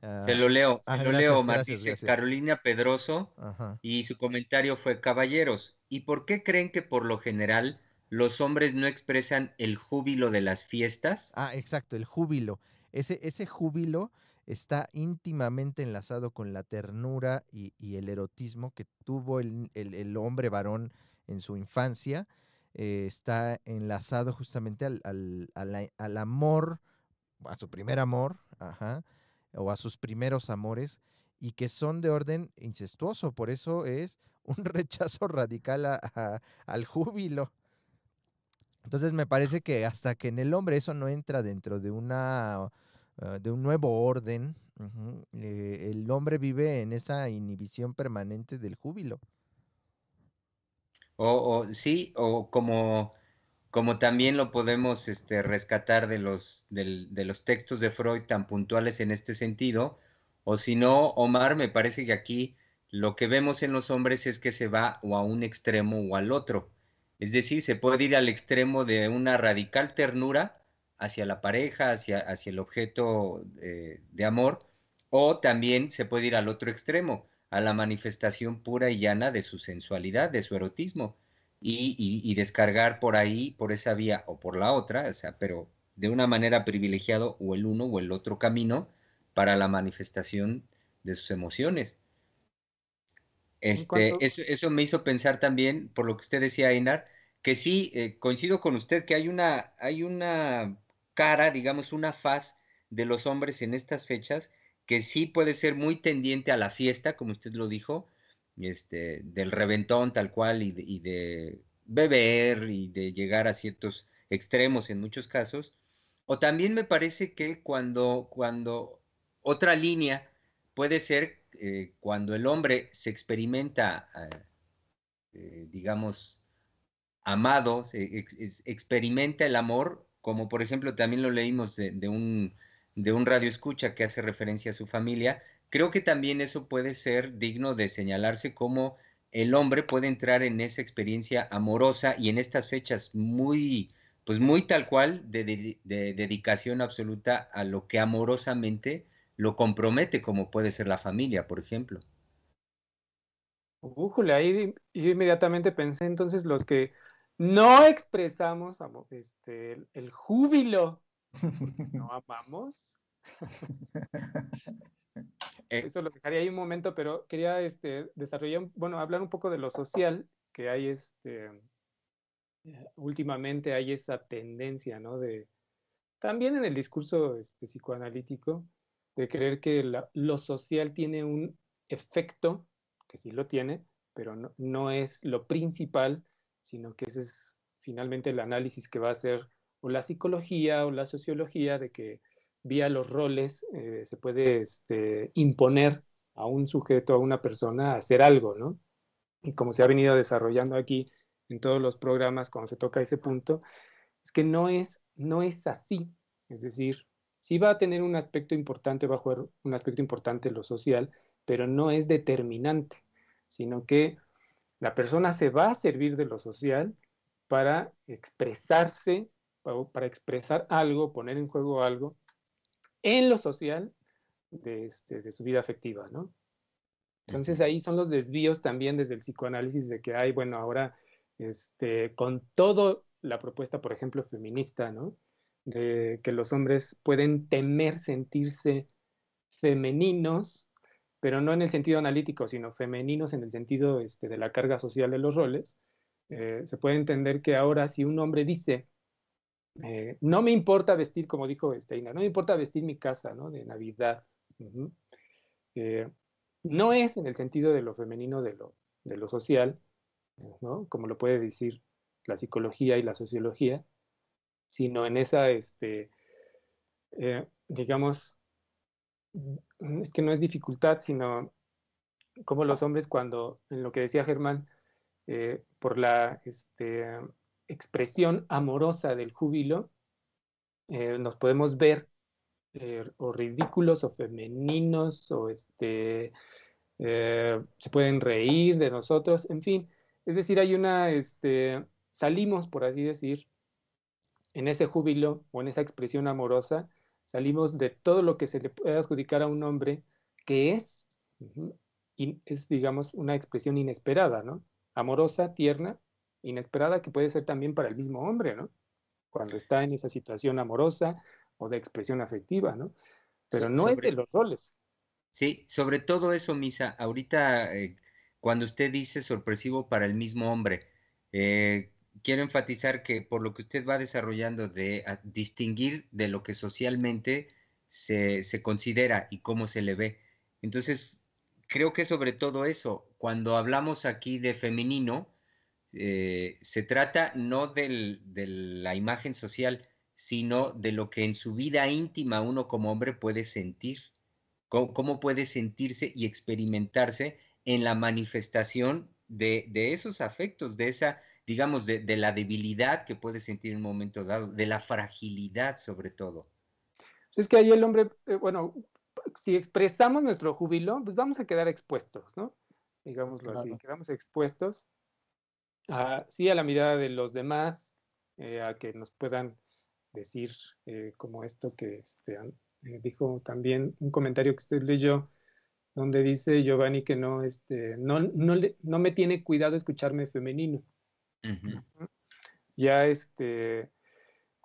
Ah, Se lo leo, gracias, Omar. gracias, Dice gracias. Carolina Pedroso Ajá. y su comentario fue, caballeros, ¿y por qué creen que por lo general los hombres no expresan el júbilo de las fiestas? Ah, exacto, el júbilo. Ese júbilo está íntimamente enlazado con la ternura y el erotismo que tuvo el hombre varón en su infancia. Está enlazado justamente al amor, a su primer amor, ajá, o a sus primeros amores, y que son de orden incestuoso. Por eso es un rechazo radical al júbilo. Entonces me parece que hasta que en el hombre eso no entra dentro de de un nuevo orden, ujú, el hombre vive en esa inhibición permanente del júbilo. Sí, o como también lo podemos rescatar de de los textos de Freud tan puntuales en este sentido, o si no, Omar, me parece que aquí lo que vemos en los hombres es que se va o a un extremo o al otro. Es decir, se puede ir al extremo de una radical ternura hacia la pareja, hacia el objeto de amor, o también se puede ir al otro extremo, a la manifestación pura y llana de su sensualidad, de su erotismo y descargar por ahí, por esa vía o por la otra, o sea, pero de una manera privilegiado o el uno o el otro camino para la manifestación de sus emociones. En cuanto, Eso me hizo pensar también, por lo que usted decía, Einar, que sí, coincido con usted que hay una cara, digamos, una faz de los hombres en estas fechas que sí puede ser muy tendiente a la fiesta, como usted lo dijo, del reventón tal cual y de beber y de llegar a ciertos extremos en muchos casos. O también me parece que cuando otra línea puede ser cuando el hombre se experimenta, digamos, amado, experimenta el amor, como por ejemplo también lo leímos de un radio escucha que hace referencia a su familia, creo que también eso puede ser digno de señalarse como el hombre puede entrar en esa experiencia amorosa y en estas fechas pues muy tal cual de dedicación absoluta a lo que amorosamente lo compromete, como puede ser la familia, por ejemplo. ahí yo inmediatamente pensé entonces los que no expresamos el júbilo porque no amamos. Eh, Eso lo dejaría ahí un momento, pero quería desarrollar, bueno, hablar un poco de lo social, que hay últimamente hay esa tendencia, ¿no? también en el discurso psicoanalítico, de creer que lo social tiene un efecto, que sí lo tiene, pero no es lo principal, sino que ese es finalmente el análisis que va a hacer o la psicología o la sociología, de que vía los roles se puede imponer a un sujeto, a una persona, a hacer algo, ¿no? Y como se ha venido desarrollando aquí en todos los programas cuando se toca ese punto, es que no es así. Es decir, sí va a tener un aspecto importante, va a jugar un aspecto importante lo social, pero no es determinante, sino que la persona se va a servir de lo social para expresarse, para expresar algo, poner en juego algo en lo social de su vida afectiva, ¿no? Entonces Ujú. ahí son los desvíos también desde el psicoanálisis de que hay, bueno, ahora con todo la propuesta, por ejemplo, feminista, ¿no? De que los hombres pueden temer sentirse femeninos, pero no en el sentido analítico, sino femeninos en el sentido de la carga social de los roles. Se puede entender que ahora si un hombre dice, no me importa vestir, como dijo Steiner, no me importa vestir mi casa, ¿no? De Navidad. Uh-huh. eh, no es en el sentido de lo femenino, de lo social, ¿no? Como lo puede decir la psicología y la sociología, sino en esa, digamos, es que no es dificultad, sino como los hombres cuando, en lo que decía Germán, por la expresión amorosa del júbilo, nos podemos ver o ridículos o femeninos o se pueden reír de nosotros, en fin, es decir, salimos, por así decir, en ese júbilo o en esa expresión amorosa, salimos de todo lo que se le puede adjudicar a un hombre que es, uh-huh, es, digamos, una expresión inesperada, ¿no? Amorosa, tierna, inesperada, que puede ser también para el mismo hombre, ¿no? Cuando está en esa situación amorosa o de expresión afectiva, ¿no? Pero no es de Sobre, los roles. sí, sobre todo eso, Misa, ahorita cuando usted dice sorpresivo para el mismo hombre, eh, quiero enfatizar que por lo que usted va desarrollando de distinguir de lo que socialmente se considera y cómo se le ve. Entonces, creo que sobre todo eso, cuando hablamos aquí de femenino, se trata no de la imagen social, sino de lo que en su vida íntima uno como hombre puede sentir, cómo puede sentirse y experimentarse en la manifestación de esos afectos, de esa, digamos, de la debilidad que puede sentir en un momento dado, de la fragilidad sobre todo. Es que ahí el hombre, bueno, si expresamos nuestro júbilo, pues vamos a quedar expuestos, ¿no? Digámoslo así, Claro. quedamos expuestos sí a la mirada de los demás, a que nos puedan decir como esto que dijo también un comentario que usted leyó, donde dice Giovanni que no me tiene cuidado escucharme femenino. Ujú. Ya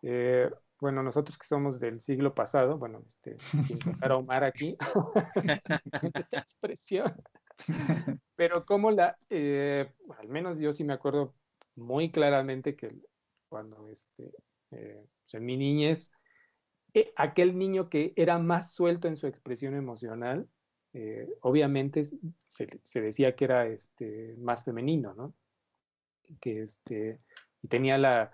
eh, bueno, nosotros que somos del siglo pasado, bueno, sin tocar a Omar aquí, esta expresión, pero como al menos yo sí me acuerdo muy claramente que cuando en mi niñez, aquel niño que era más suelto en su expresión emocional, obviamente se decía que era más femenino, ¿no? Que y tenía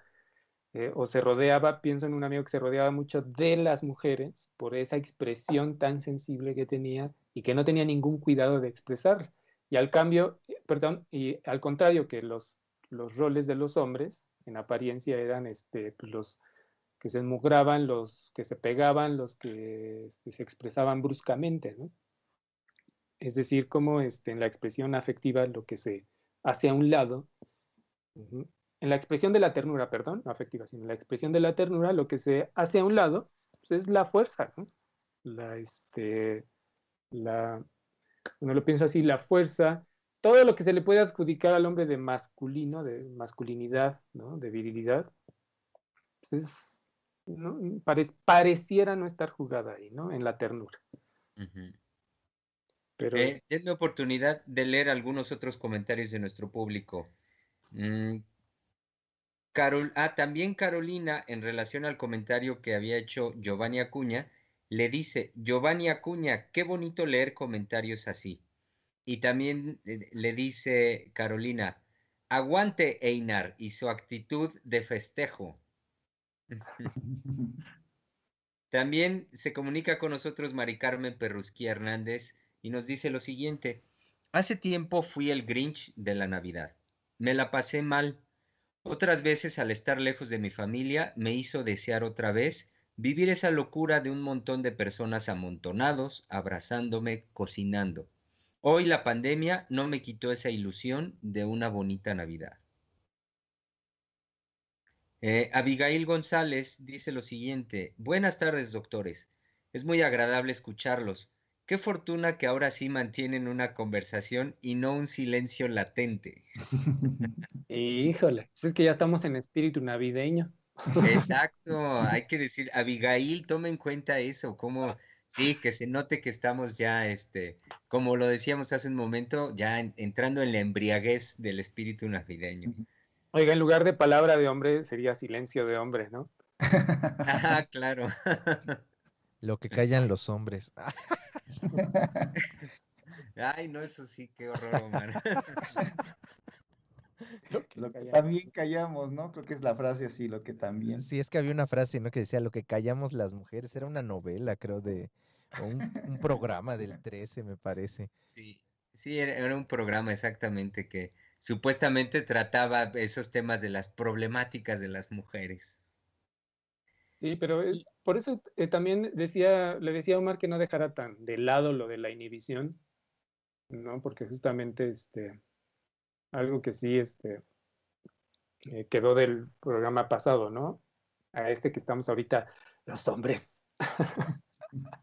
o se rodeaba, pienso en un amigo que se rodeaba mucho de las mujeres por esa expresión tan sensible que tenía y que no tenía ningún cuidado de expresar. Y al cambio, perdón, y al contrario que los roles de los hombres en apariencia eran pues, los que se enmugraban, los que se pegaban, los que se expresaban bruscamente, ¿no? Es decir, como en la expresión afectiva lo que se hace a un lado. Ujú. En la expresión de la ternura, perdón, no afectiva, sino en la expresión de la ternura, lo que se hace a un lado pues, es la fuerza, ¿no? La, este, uno lo piensa así, la fuerza, todo lo que se le puede adjudicar al hombre de masculino, de masculinidad, ¿no? De virilidad, pues, ¿no? Pareciera no estar jugada ahí, ¿no? En la ternura. Ujú. Pero Denme oportunidad de leer algunos otros comentarios de nuestro público. También Carolina, en relación al comentario que había hecho Giovanni Acuña, le dice, Giovanni Acuña, qué bonito leer comentarios así. Y también le dice Carolina, aguante Einar y su actitud de festejo. También se comunica con nosotros Mari Carmen Perrusquía Hernández y nos dice lo siguiente. Hace tiempo fui el Grinch de la Navidad. Me la pasé mal. Otras veces al estar lejos de mi familia me hizo desear otra vez vivir esa locura de un montón de personas amontonados, abrazándome, cocinando. Hoy la pandemia no me quitó esa ilusión de una bonita Navidad. Abigail González dice lo siguiente, buenas tardes, doctores. Es muy agradable escucharlos. Qué fortuna que ahora sí mantienen una conversación y no un silencio latente. Híjole, pues es que ya estamos en espíritu navideño. Exacto, hay que decir, Abigail, toma en cuenta eso, como, sí, que se note que estamos ya, como lo decíamos hace un momento, ya entrando en la embriaguez del espíritu navideño. Oiga, en lugar de palabra de hombre sería silencio de hombre, ¿no? Ah, claro. Lo que callan los hombres. Ay, no, eso sí, qué horror, Omar. Lo que Callamos. también callamos, ¿no? Creo que es la frase así, lo que también. Sí, es que había una frase, ¿no? Que decía lo que callamos las mujeres. Era una novela, creo, o un programa del 13, me parece. Sí, sí, era un programa exactamente que supuestamente trataba esos temas de las problemáticas de las mujeres. Sí, pero Y, por eso también le decía a Omar que no dejara tan de lado lo de la inhibición, ¿no? Porque justamente algo que sí quedó del programa pasado, ¿no? A este que estamos ahorita, los hombres.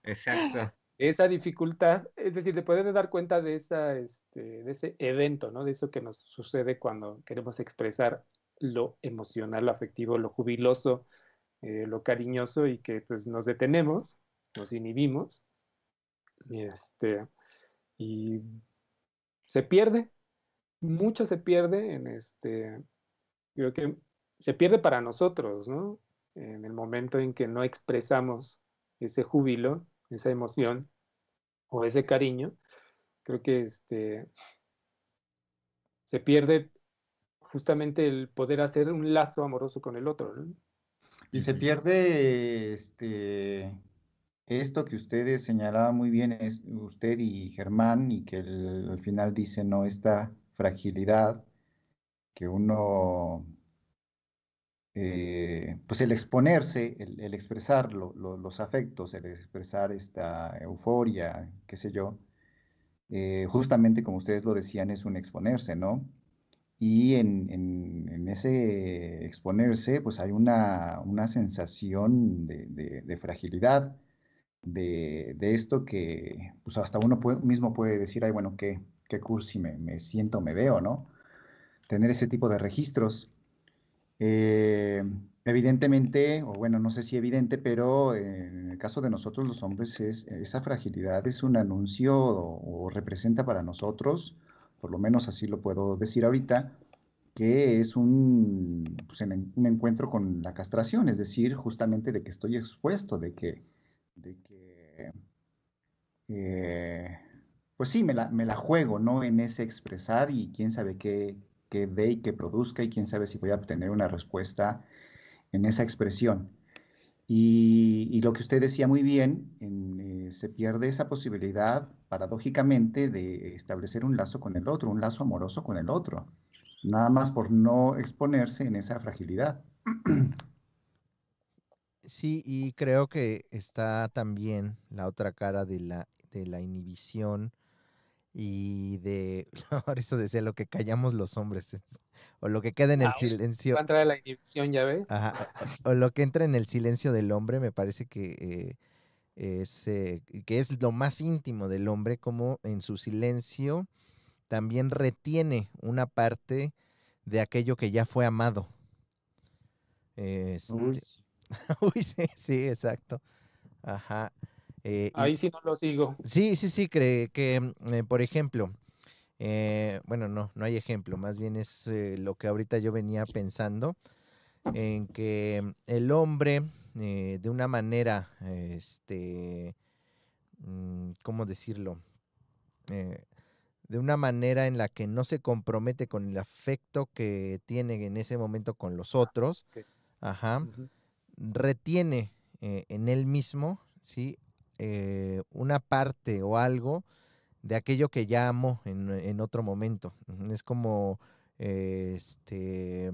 exacto. Esa dificultad, es decir, de poder dar cuenta de ese evento, ¿no? De eso que nos sucede cuando queremos expresar lo emocional, lo afectivo, lo jubiloso, lo cariñoso y que pues nos detenemos, nos inhibimos y, y se pierde, mucho se pierde creo que se pierde para nosotros, ¿no? En el momento en que no expresamos ese júbilo, esa emoción o ese cariño, creo que se pierde justamente el poder hacer un lazo amoroso con el otro, ¿no? Y se Ujú. pierde esto que ustedes señalaban muy bien, es usted y Germán, y que al final dice, ¿no? Esta fragilidad que uno, pues el exponerse, el expresar los afectos, el expresar esta euforia, qué sé yo, justamente como ustedes lo decían, es un exponerse, ¿no? Y en ese exponerse, pues hay una sensación de fragilidad, de esto que pues hasta uno mismo puede decir, ay, bueno, qué cursi me siento, me veo, ¿no? Tener ese tipo de registros. Eh, Evidentemente, o bueno, no sé si evidente, pero en el caso de nosotros los hombres, esa fragilidad es un anuncio o representa para nosotros, por lo menos así lo puedo decir ahorita, que es pues, un encuentro con la castración, es decir, justamente de que estoy expuesto, de que eh, pues sí, me la juego, ¿no? En ese expresar y quién sabe qué dé y qué produzca y quién sabe si voy a obtener una respuesta en esa expresión. Y lo que usted decía muy bien, se pierde esa posibilidad, paradójicamente, de establecer un lazo con el otro, un lazo amoroso con el otro, nada más por no exponerse en esa fragilidad. Sí, y creo que está también la otra cara de la inhibición y de, ahora eso decía, lo que callamos los hombres, o lo que queda en el Ahora sí va silencio, a entrar la inhibición, ya ve. ajá, o lo que entra en el silencio del hombre, me parece que es lo más íntimo del hombre, como en su silencio también retiene una parte de aquello que ya fue amado. Uy, Este, sí. uy, sí, sí, exacto. Ajá. Y Ahí sí no lo sigo. sí, sí, sí, cree que, por ejemplo, bueno, no hay ejemplo, más bien es lo que ahorita yo venía pensando. en que el hombre, de una manera, ¿cómo decirlo? Eh, de una manera en la que no se compromete con el afecto que tiene en ese momento con los otros, Ok. ajá, Ujú. retiene en él mismo, ¿sí? Una parte o algo de aquello que ya amó en otro momento. Ujú. Es como, este,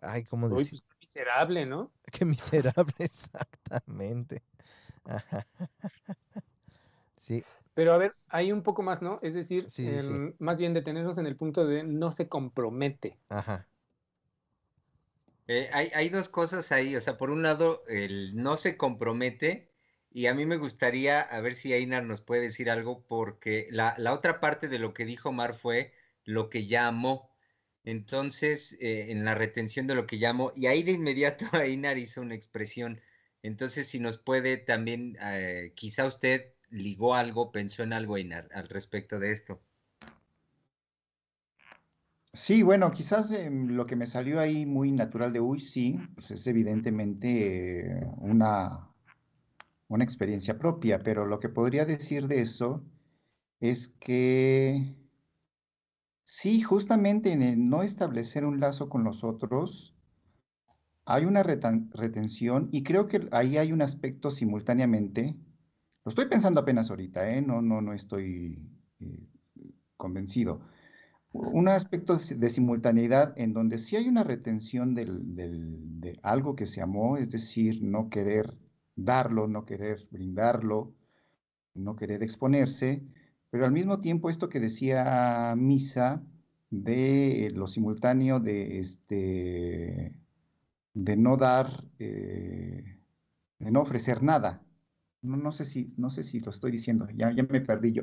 ay, ¿cómo Uy, decir? pues qué miserable, ¿no? Qué miserable, exactamente. Ajá. Sí, Pero a ver, hay un poco más, ¿no? Es decir, sí, sí, sí. más bien detenernos en el punto de no se compromete. Ajá. Hay dos cosas ahí, o sea, por un lado, el no se compromete, y a mí me gustaría, a ver si Einar nos puede decir algo, porque la otra parte de lo que dijo Mar fue lo que llamó. Entonces, en la retención de lo que llamó, y ahí de inmediato Einar hizo una expresión. Entonces, si nos puede también, quizá usted ligó algo, pensó en algo, Einar, al respecto de esto. Sí, bueno, quizás lo que me salió ahí muy natural de uy, sí, pues es evidentemente una experiencia propia, pero lo que podría decir de eso es que sí, justamente en el no establecer un lazo con los otros, hay una retención y creo que ahí hay un aspecto simultáneamente. Lo estoy pensando apenas ahorita, ¿eh? No estoy eh, convencido. Un aspecto de simultaneidad en donde sí hay una retención de algo que se amó, es decir, no querer darlo, no querer brindarlo, no querer exponerse, pero al mismo tiempo esto que decía Misa de lo simultáneo de no dar, de no ofrecer nada. No sé si lo estoy diciendo, ya me perdí yo.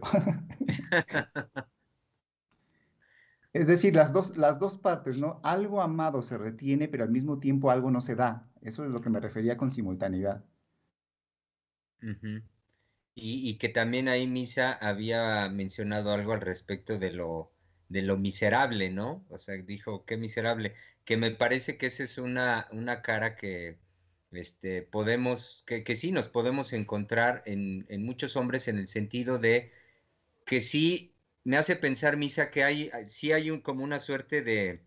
Es decir, las dos partes, ¿no? Algo amado se retiene, pero al mismo tiempo algo no se da. Eso es lo que me refería con simultaneidad. Ujú. Y que también ahí Misa había mencionado algo al respecto de lo miserable, ¿no? O sea, dijo, qué miserable, que me parece que esa es una cara que podemos, que sí nos podemos encontrar en muchos hombres en el sentido de que sí me hace pensar, Misa, que sí hay como una suerte de,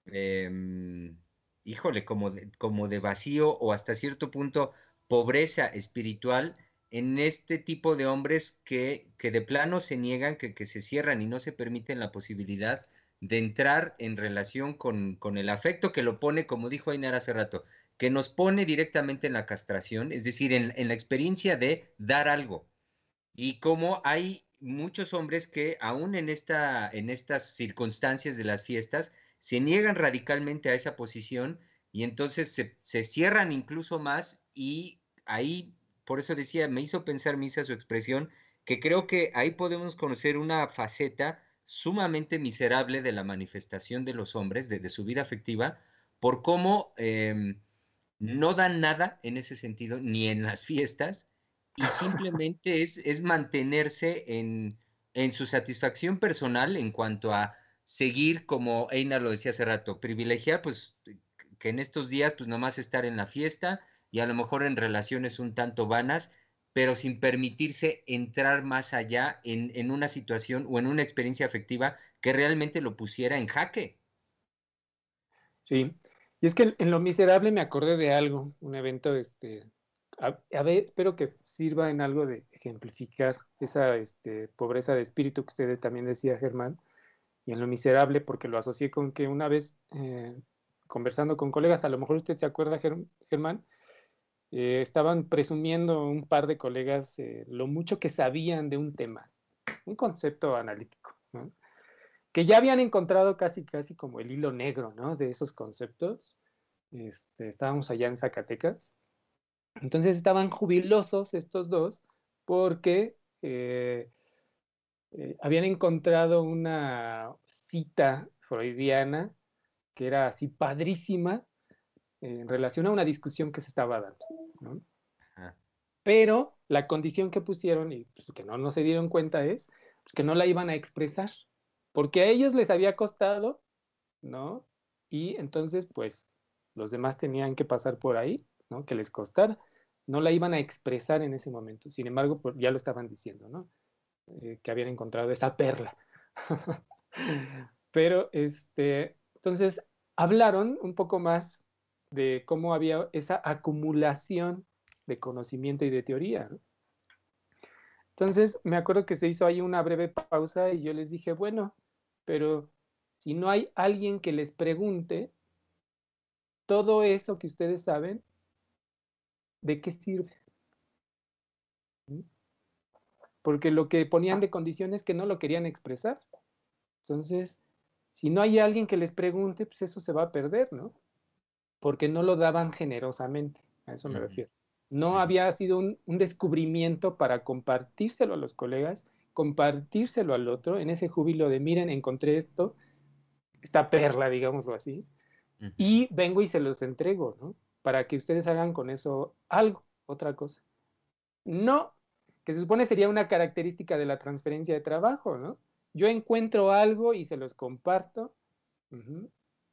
em, híjole, como de vacío o hasta cierto punto pobreza espiritual en este tipo de hombres que de plano se niegan, que se cierran y no se permiten la posibilidad de entrar en relación con el afecto que lo pone, como dijo Ainar hace rato, que nos pone directamente en la castración, es decir, en la experiencia de dar algo. Y como hay muchos hombres que aún en estas circunstancias de las fiestas se niegan radicalmente a esa posición y entonces se cierran incluso más y ahí, por eso decía, me hizo pensar Misa su expresión, que creo que ahí podemos conocer una faceta sumamente miserable de la manifestación de los hombres, de su vida afectiva, por cómo no dan nada en ese sentido, ni en las fiestas, y simplemente es mantenerse en su satisfacción personal en cuanto a seguir, como Einar lo decía hace rato, privilegiar, pues que en estos días, pues nomás estar en la fiesta y a lo mejor en relaciones un tanto vanas, pero sin permitirse entrar más allá en una situación o en una experiencia afectiva que realmente lo pusiera en jaque. Sí. Y es que en Lo Miserable me acordé de algo, un evento, a ver, espero que sirva en algo de ejemplificar esa pobreza de espíritu que usted también decía, Germán, y en Lo Miserable, porque lo asocié con que una vez conversando con colegas, a lo mejor usted se acuerda, Germán, estaban presumiendo un par de colegas lo mucho que sabían de un tema, un concepto analítico, ¿no? Que ya habían encontrado casi, casi como el hilo negro, ¿no? De esos conceptos. Estábamos allá en Zacatecas. Entonces estaban jubilosos estos dos porque habían encontrado una cita freudiana que era así padrísima en relación a una discusión que se estaba dando, ¿no? Ajá. Pero la condición que pusieron y pues, que no se dieron cuenta es pues, que no la iban a expresar, porque a ellos les había costado, ¿no? Y entonces, pues, Los demás tenían que pasar por ahí, ¿no? Que les costara. No la iban a expresar en ese momento. Sin embargo, pues, ya lo estaban diciendo, ¿no? Que habían encontrado esa perla. Pero, entonces, hablaron un poco más de cómo había esa acumulación de conocimiento y de teoría, ¿no? Entonces, me acuerdo que se hizo ahí una breve pausa y yo les dije, bueno, pero si no hay alguien que les pregunte todo eso que ustedes saben, ¿de qué sirve? ¿Mm? Porque lo que ponían de condición es que no lo querían expresar. Entonces, si no hay alguien que les pregunte, pues eso se va a perder, ¿no? Porque no lo daban generosamente, a eso me refiero. No había sido un descubrimiento para compartírselo a los colegas, compartírselo al otro, en ese júbilo de, miren, encontré esto, esta perla, digámoslo así, y vengo y se los entrego, ¿no? Para que ustedes hagan con eso algo, otra cosa. No, que se supone sería una característica de la transferencia de trabajo, ¿no? Yo encuentro algo y se los comparto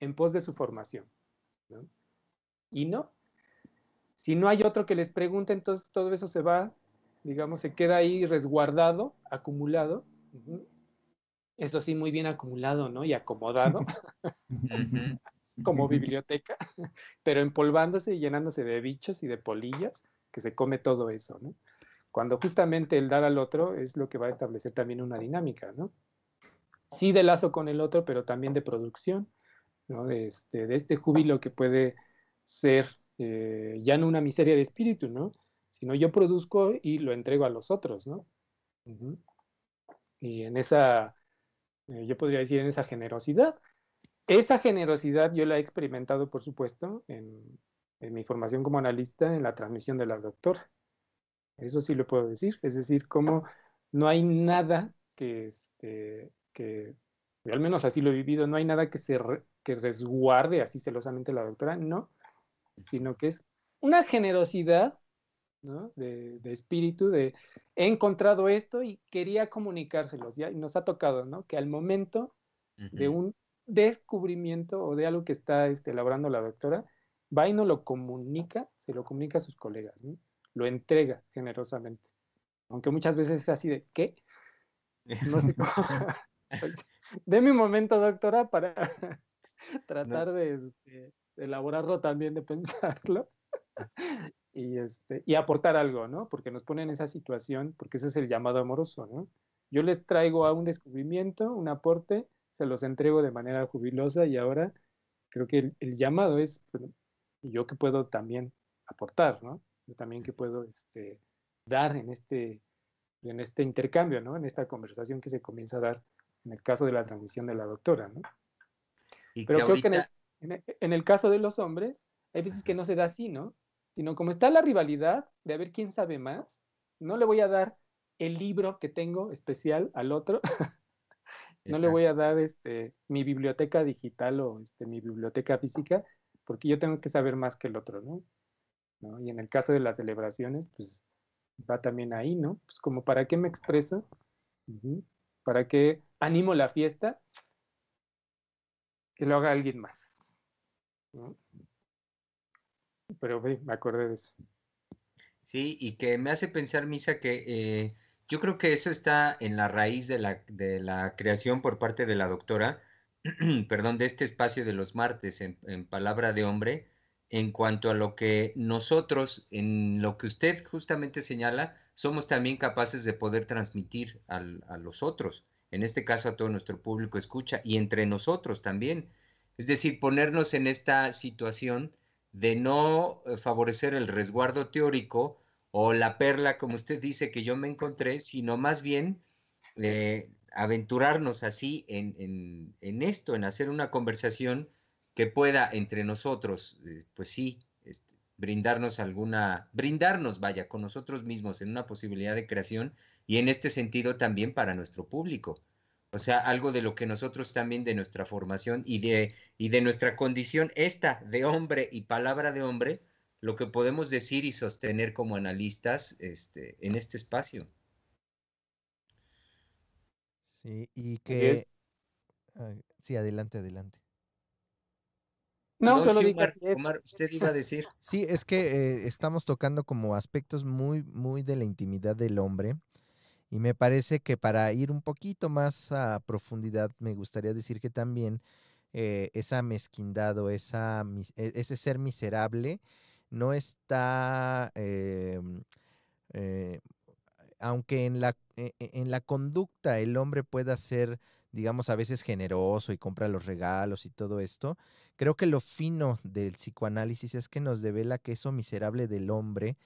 en pos de su formación, ¿no? Y no, si no hay otro que les pregunte, entonces todo eso se va, digamos, se queda ahí resguardado, acumulado. Eso sí, muy bien acumulado, ¿no? Y acomodado, como biblioteca, pero empolvándose y llenándose de bichos y de polillas, que se come todo eso, ¿no? Cuando justamente el dar al otro es lo que va a establecer también una dinámica, ¿no? Sí de lazo con el otro, pero también de producción, ¿no? De este júbilo que puede ser ya no una miseria de espíritu, ¿no? Sino yo produzco y lo entrego a los otros, ¿no? Uh-huh. Y en esa, yo podría decir, en esa generosidad yo la he experimentado, por supuesto, en mi formación como analista en la transmisión de la doctora. Eso sí lo puedo decir. Es decir, como no hay nada que yo al menos así lo he vivido, no hay nada que resguarde así celosamente la doctora, no, sino que es una generosidad, ¿no? De espíritu, de he encontrado esto y quería comunicárselos, ya, y nos ha tocado, ¿no? Que al momento de un descubrimiento o de algo que está elaborando la doctora, va y no lo comunica, se lo comunica a sus colegas, ¿no? Lo entrega generosamente. Aunque muchas veces es así de, ¿qué? No sé cómo. Deme un momento, doctora, para tratar de elaborarlo también, de pensarlo y aportar algo, ¿no? Porque nos ponen en esa situación, porque ese es el llamado amoroso, ¿no? Yo les traigo a un descubrimiento, un aporte, se los entrego de manera jubilosa y ahora creo que el llamado es, bueno, yo que puedo también aportar, ¿no? Yo también que puedo dar en este intercambio, ¿no? En esta conversación que se comienza a dar en el caso de la transmisión de la doctora, ¿no? Y que Pero creo que ahorita, en el caso de los hombres, hay veces que no se da así, ¿no? Sino como está la rivalidad de a ver quién sabe más, no le voy a dar el libro que tengo especial al otro, no le voy exacto. a dar mi biblioteca digital o mi biblioteca física, porque yo tengo que saber más que el otro, ¿no? ¿No? Y en el caso de las celebraciones, pues va también ahí, ¿no? Pues como para qué me expreso, uh-huh. ¿Para qué animo la fiesta? Que lo haga alguien más, ¿no? Pero me acordé de eso. Sí, y que me hace pensar, Misa, que yo creo que eso está en la raíz de la creación por parte de la doctora, perdón, de este espacio de los martes en Palabra de Hombre, en cuanto a lo que nosotros, en lo que usted justamente señala, somos también capaces de poder transmitir a los otros, en este caso a todo nuestro público escucha, y entre nosotros también. Es decir, ponernos en esta situación de no favorecer el resguardo teórico o la perla, como usted dice, que yo me encontré, sino más bien aventurarnos así en esto, en hacer una conversación que pueda entre nosotros, pues sí, brindarnos, vaya, con nosotros mismos en una posibilidad de creación y en este sentido también para nuestro público. O sea, algo de lo que nosotros también de nuestra formación y de nuestra condición esta de hombre y palabra de hombre, lo que podemos decir y sostener como analistas en este espacio. Sí, y Así es. que... sí, adelante, adelante. No, No, solo sí, dije Omar, así es. Omar, usted iba a decir. Sí, es que estamos tocando como aspectos muy, muy de la intimidad del hombre. Y me parece que para ir un poquito más a profundidad, me gustaría decir que también esa mezquindad o ese ser miserable no está, eh, aunque en la conducta el hombre pueda ser, digamos, a veces generoso y compra los regalos y todo esto, creo que lo fino del psicoanálisis es que nos devela que eso miserable del hombre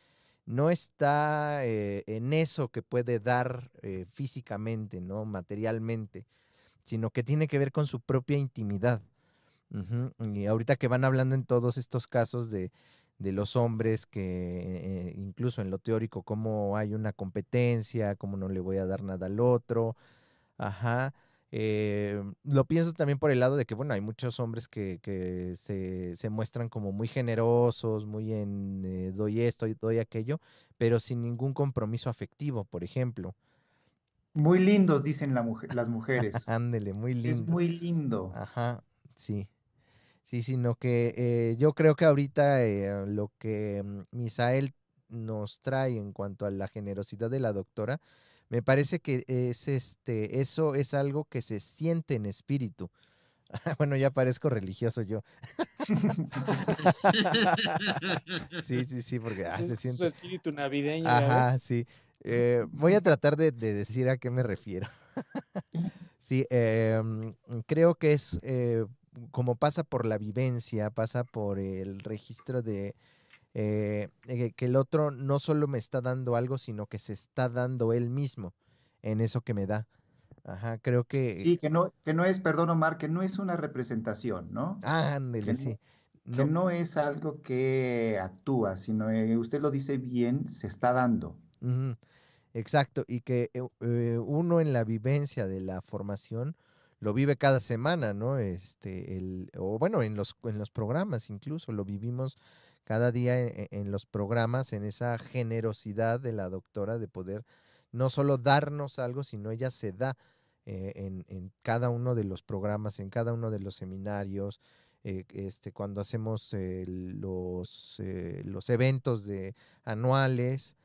no está en eso que puede dar físicamente, ¿no? Materialmente, sino que tiene que ver con su propia intimidad. Ujú. Y ahorita que van hablando en todos estos casos de los hombres, que incluso en lo teórico, cómo hay una competencia, cómo no le voy a dar nada al otro, ajá. Lo pienso también por el lado de que, bueno, hay muchos hombres que se muestran como muy generosos, muy en doy esto y doy aquello, pero sin ningún compromiso afectivo, por ejemplo. Muy lindos, dicen las mujeres. Ándele, muy Es lindos. muy lindo. Ajá, sí. Sí, sino que yo creo que ahorita lo que Misael nos trae en cuanto a la generosidad de la doctora, me parece que es eso es algo que se siente en espíritu. Bueno, ya parezco religioso yo. Sí, sí, sí, porque Es se su siente. espíritu navideño, ya ves. Ajá, sí. Voy a tratar de decir a qué me refiero. Sí, creo que es como pasa por la vivencia, pasa por el registro de que el otro no solo me está dando algo, sino que se está dando él mismo en eso que me da. Ajá, creo que, Sí, que no es, perdón, Omar, que no es una representación, ¿no? ándele, Que sí. no, que No, no es algo que actúa, sino usted lo dice bien, se está dando. ujú, exacto, y que uno en la vivencia de la formación lo vive cada semana, ¿no? O bueno, en los programas incluso, lo vivimos cada día en los programas, en esa generosidad de la doctora de poder no solo darnos algo, sino ella se da en cada uno de los programas, en cada uno de los seminarios, cuando hacemos los eventos anuales.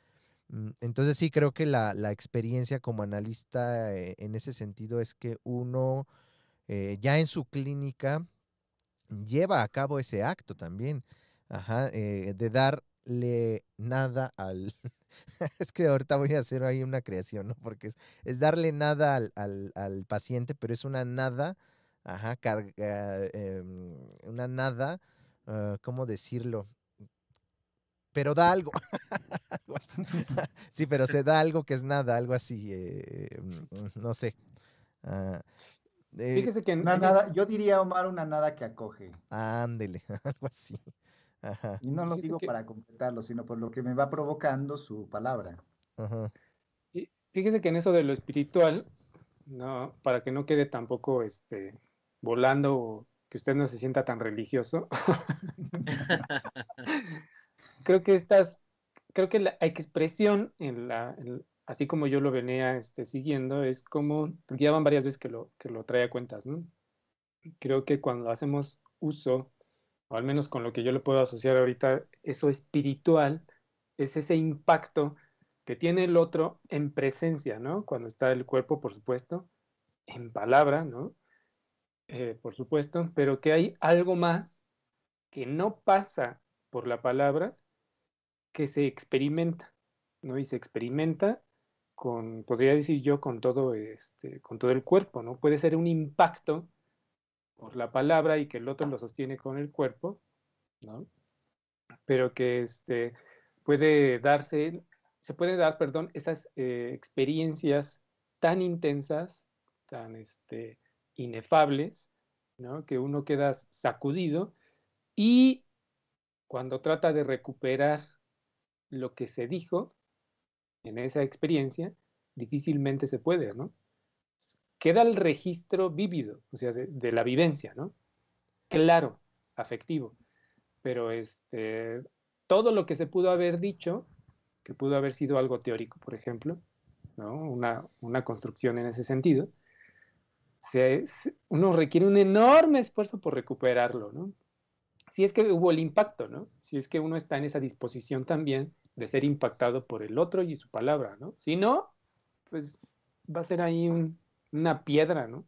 Entonces sí creo que la experiencia como analista en ese sentido es que uno ya en su clínica lleva a cabo ese acto también, ajá, de darle nada al... Es que ahorita voy a hacer ahí una creación, ¿no? Porque es darle nada al paciente, pero es una nada, ajá, una nada, ¿cómo decirlo? Pero da algo. Algo así. Sí, pero se da algo que es nada, algo así, no sé. ah, eh, Fíjese que Una nada, yo diría, Omar, una nada que acoge. ándele, algo así. Ajá, Y no lo fíjese digo que, para completarlo, sino por lo que me va provocando su palabra. ajá. fíjese que en eso de lo espiritual, no, para que no quede tampoco volando o que usted no se sienta tan religioso, creo que creo que la expresión así como yo lo venía siguiendo, es como, porque ya van varias veces que lo trae a cuentas, ¿no? Creo que cuando hacemos uso, o al menos con lo que yo le puedo asociar ahorita, eso espiritual, es ese impacto que tiene el otro en presencia, ¿no? Cuando está el cuerpo, por supuesto, en palabra, ¿no? Por supuesto, pero que hay algo más que no pasa por la palabra, que se experimenta, ¿no? Y se experimenta podría decir yo, con todo el cuerpo, ¿no? Puede ser un impacto por la palabra y que el otro lo sostiene con el cuerpo, ¿no? Pero que puede darse, se puede dar, perdón, esas experiencias tan intensas, tan inefables, ¿no? Que uno queda sacudido y cuando trata de recuperar lo que se dijo en esa experiencia, difícilmente se puede, ¿no? Queda el registro vívido, o sea, de la vivencia, ¿no? Claro, afectivo, pero todo lo que se pudo haber dicho, que pudo haber sido algo teórico, por ejemplo, ¿no? Una construcción en ese sentido, uno requiere un enorme esfuerzo por recuperarlo, ¿no? si es que hubo el impacto, ¿no? Si es que uno está en esa disposición también de ser impactado por el otro y su palabra, ¿no? Si no, pues va a ser ahí una piedra, ¿no?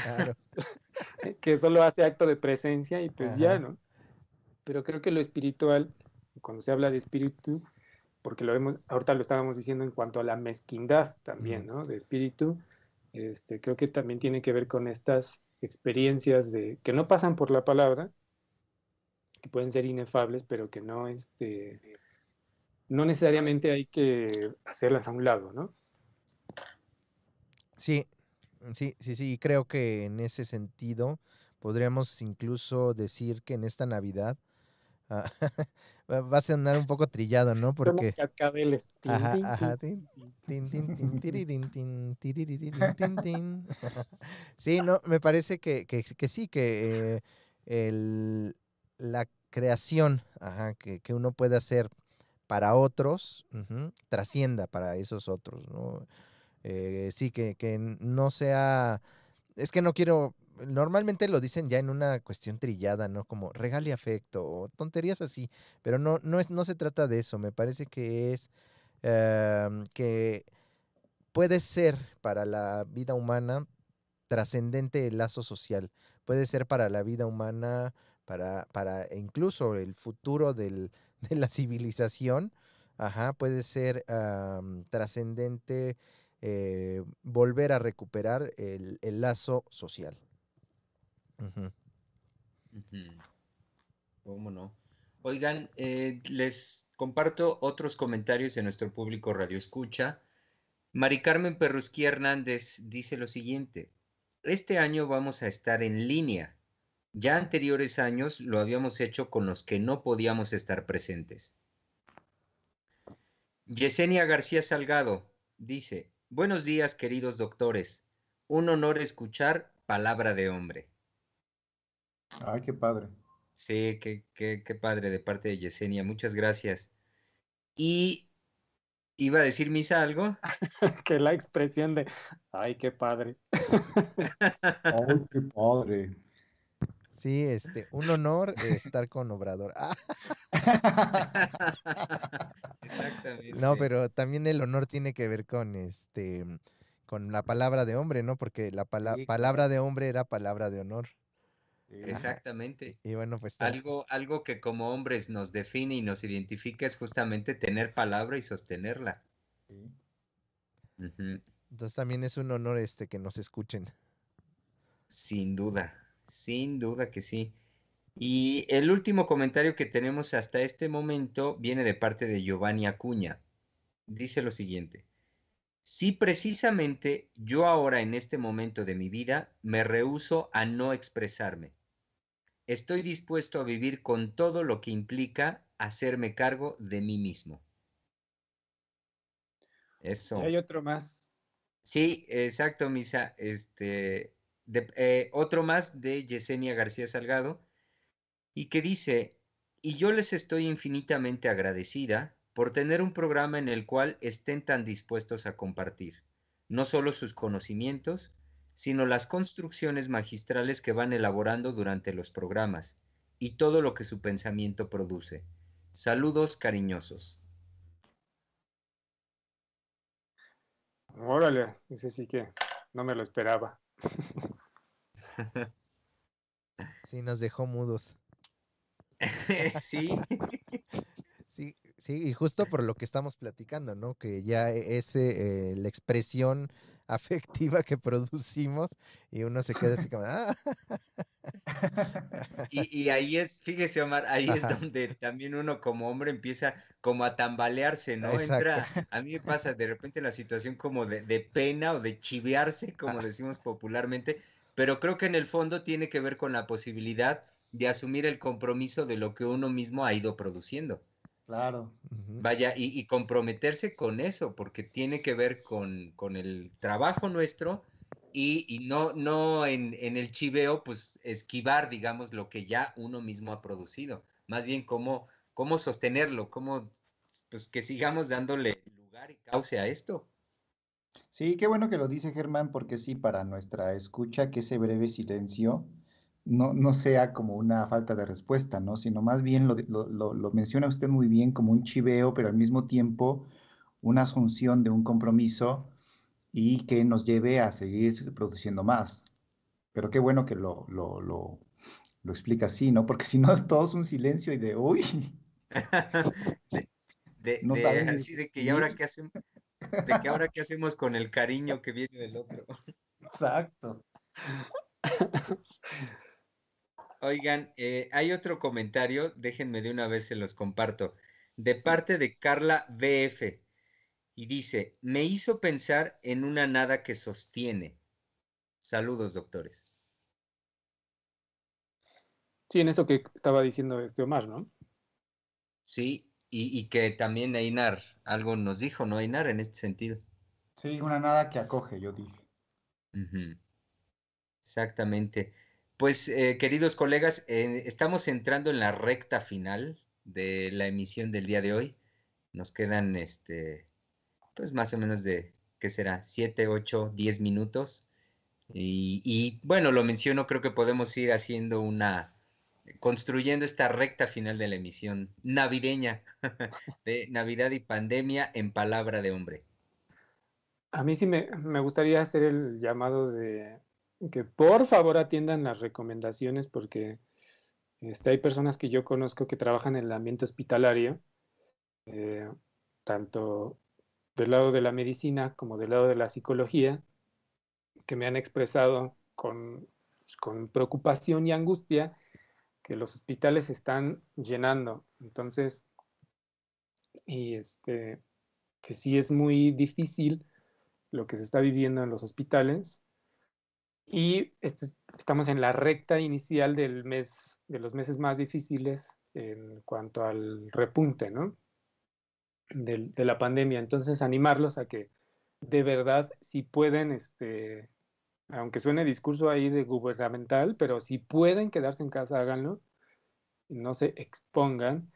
Claro. Que solo hace acto de presencia y pues ya, Ajá. ¿no? Pero creo que lo espiritual, cuando se habla de espíritu, porque lo vemos, ahorita lo estábamos diciendo en cuanto a la mezquindad también, Ujú. ¿no? De espíritu, creo que también tiene que ver con estas experiencias de, que no pasan por la palabra, que pueden ser inefables, pero que no, no necesariamente hay que hacerlas a un lado, ¿no? Sí, sí, y creo que en ese sentido podríamos incluso decir que en esta Navidad ah, va a sonar un poco trillado, ¿no? Somos Porque, cascabeles. Tin, tin, tin, ajá, tin, tin, tirirín, tiririrín, tin, tin. Sí, no, me parece que sí, que la creación, que uno puede hacer para otros, trascienda para esos otros, ¿no? Sí, que no sea, es que no quiero, normalmente lo dicen ya en una cuestión trillada, ¿no? Como regale afecto o tonterías así, pero no se trata de eso, me parece que es que puede ser para la vida humana trascendente el lazo social, puede ser para la vida humana, para incluso el futuro de la civilización, puede ser trascendente volver a recuperar el lazo social. Ujú. Ujú. ¿Cómo no? Oigan, les comparto otros comentarios de nuestro público Radio Escucha. Mari Carmen Perrusquí Hernández dice lo siguiente: este año vamos a estar en línea. Ya anteriores años lo habíamos hecho con los que no podíamos estar presentes. Yesenia García Salgado dice: buenos días, queridos doctores. Un honor escuchar palabra de hombre. Ay, qué padre. Sí, qué padre de parte de Yesenia. Muchas gracias. Y iba a decir Misa algo. que la expresión de, ay, qué padre. Ay, qué padre. Sí, un honor estar con Obrador. No, Exactamente. pero también el honor tiene que ver con con la palabra de hombre, ¿no? Porque la Sí, palabra claro. de hombre era palabra de honor. Sí, Ajá. Y, Exactamente. y bueno, pues Algo que como hombres nos define y nos identifica es justamente tener palabra y sostenerla. sí. Ujú. entonces también es un honor que nos escuchen. Sin duda que sí. Y el último comentario que tenemos hasta este momento viene de parte de Giovanni Acuña. Dice lo siguiente: sí, precisamente yo ahora en este momento de mi vida me rehúso a no expresarme. Estoy dispuesto a vivir con todo lo que implica hacerme cargo de mí mismo. Y Eso. hay otro más. Sí, exacto, Misa. Otro más de Yesenia García Salgado, y que dice: y yo les estoy infinitamente agradecida por tener un programa en el cual estén tan dispuestos a compartir, no solo sus conocimientos, sino las construcciones magistrales que van elaborando durante los programas, y todo lo que su pensamiento produce. Saludos cariñosos. Órale, ese sí que no me lo esperaba. Sí, nos dejó mudos. Sí, Sí, sí, y justo por lo que estamos platicando, ¿no? Que ya la expresión afectiva que producimos y uno se queda así como, y ahí es, fíjese Omar, ahí es ajá, donde también uno como hombre empieza como a tambalearse, ¿no? exacto. A mí me pasa de repente la situación como de pena o de chivearse, como Ah, decimos popularmente, pero creo que en el fondo tiene que ver con la posibilidad de asumir el compromiso de lo que uno mismo ha ido produciendo. Claro. ujú, Vaya, y comprometerse con eso, porque tiene que ver con el trabajo nuestro y no en el chiveo, pues esquivar, digamos, lo que ya uno mismo ha producido. Más bien cómo sostenerlo, pues que sigamos dándole lugar y cauce a esto. Sí, qué bueno que lo dice Germán, porque sí, para nuestra escucha, que ese breve silencio no sea como una falta de respuesta, ¿no? Sino más bien lo menciona usted muy bien como un chiveo, pero al mismo tiempo una asunción de un compromiso y que nos lleve a seguir produciendo más. Pero qué bueno que lo explica así, ¿no? Porque si no, todo es un silencio y de, uy, De, no saben ni así qué de que, ¿y ahora decir. qué hacemos? De que ahora qué hacemos con el cariño que viene del otro. Exacto. Oigan, hay otro comentario, déjenme de una vez se los comparto, de parte de Carla BF, y dice, me hizo pensar en una nada que sostiene. Saludos, doctores. Sí, en eso que estaba diciendo este Omar, ¿no? Sí, y que también Einar algo nos dijo, ¿no, Einar, en este sentido? Sí, una nada que acoge, yo dije. Ujú, exactamente. Pues, queridos colegas, estamos entrando en la recta final de la emisión del día de hoy. Nos quedan, pues más o menos de, ¿qué será? 7, 8, 10 minutos. Bueno, lo menciono, creo que podemos ir haciendo construyendo esta recta final de la emisión navideña de Navidad y pandemia en palabra de hombre. A mí sí me gustaría hacer el llamado de que por favor atiendan las recomendaciones porque hay personas que yo conozco que trabajan en el ambiente hospitalario, eh, tanto del lado de la medicina como del lado de la psicología, que me han expresado con preocupación y angustia que los hospitales se están llenando. Entonces, y que sí es muy difícil lo que se está viviendo en los hospitales. Y estamos en la recta inicial del mes, de los meses más difíciles en cuanto al repunte, ¿no? De la pandemia. Entonces, animarlos a que de verdad, si pueden, aunque suene discurso ahí de gubernamental, pero si pueden quedarse en casa, háganlo, no se expongan,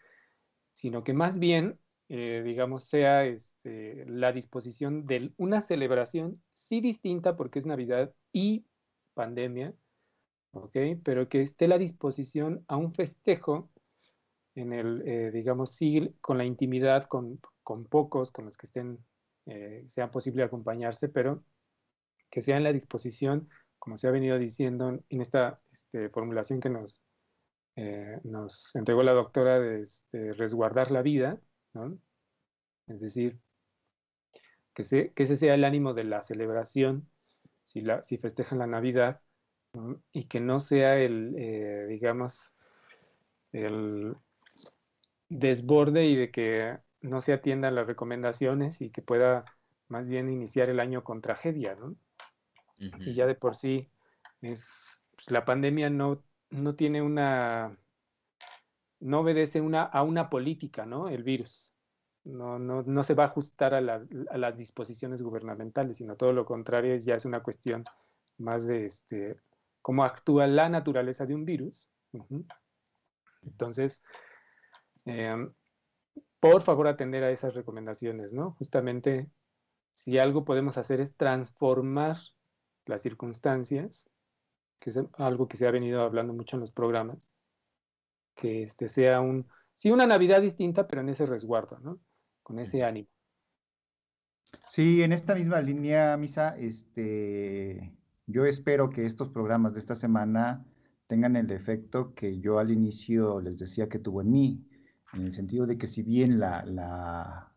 sino que más bien, digamos, sea la disposición de una celebración, sí distinta porque es Navidad y pandemia, ¿ok? Pero que esté la disposición a un festejo en digamos, sí, con la intimidad, con pocos, con los que sea posible acompañarse, pero que sea en la disposición, como se ha venido diciendo en esta formulación que nos entregó la doctora de resguardar la vida, ¿no? Es decir, que ese sea el ánimo de la celebración, si festejan la Navidad, ¿no? Y que no sea digamos, el desborde y de que no se atiendan las recomendaciones y que pueda más bien iniciar el año con tragedia, ¿no? Si Ujú. ya de por sí pues, la pandemia no tiene no obedece a una política, ¿no? El virus. No se va a ajustar a las disposiciones gubernamentales, sino todo lo contrario, ya es una cuestión más de cómo actúa la naturaleza de un virus. Ujú. Entonces, eh, por favor, atender a esas recomendaciones, ¿no? Justamente, si algo podemos hacer es transformar las circunstancias, que es algo que se ha venido hablando mucho en los programas, que sea sí, una Navidad distinta, pero en ese resguardo, ¿no? Con ese Ujú. ánimo. Sí, en esta misma línea, Misa, yo espero que estos programas de esta semana tengan el efecto que yo al inicio les decía que tuvo en mí, en el sentido de que si bien la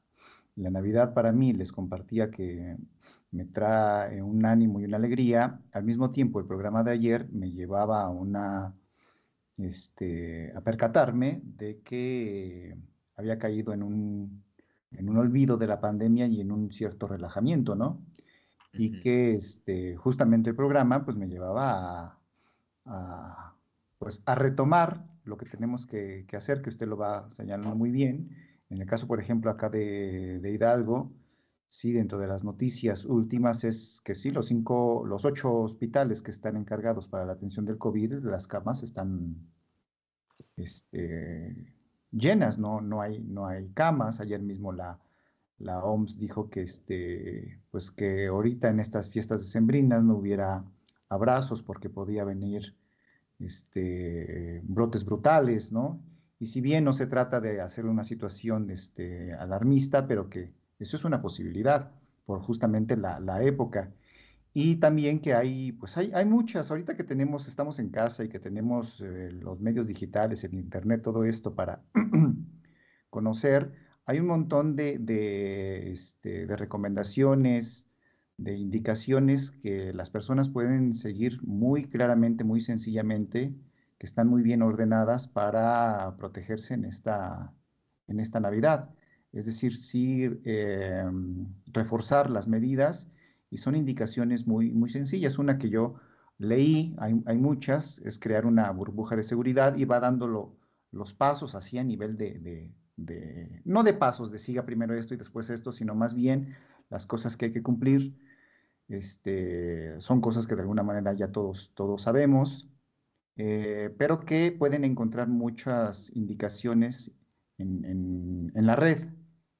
Navidad para mí les compartía que me trae un ánimo y una alegría, al mismo tiempo el programa de ayer me llevaba a percatarme de que había caído en un olvido de la pandemia y en un cierto relajamiento, ¿no? Y Ujú. que justamente el programa pues me llevaba pues, a retomar lo que tenemos que hacer, que usted lo va señalando muy bien. En el caso, por ejemplo, acá de Hidalgo, sí, dentro de las noticias últimas es que sí, los 8 hospitales que están encargados para la atención del COVID, las camas están llenas, no hay camas. Ayer mismo la OMS dijo que, pues que ahorita en estas fiestas decembrinas no hubiera abrazos porque podía venir brotes brutales, ¿no? Y si bien no se trata de hacer una situación alarmista, pero que eso es una posibilidad por justamente la época. Y también que pues hay muchas, ahorita que estamos en casa y que tenemos los medios digitales, el internet, todo esto para conocer, hay un montón de recomendaciones, de indicaciones que las personas pueden seguir muy claramente, muy sencillamente, que están muy bien ordenadas para protegerse en esta Navidad. Es decir, sí reforzar las medidas y son indicaciones muy, muy sencillas. Una que yo leí, hay muchas, es crear una burbuja de seguridad y va dando los pasos así a nivel no de pasos, de siga primero esto y después esto, sino más bien las cosas que hay que cumplir. Son cosas que de alguna manera ya todos sabemos, pero que pueden encontrar muchas indicaciones en la red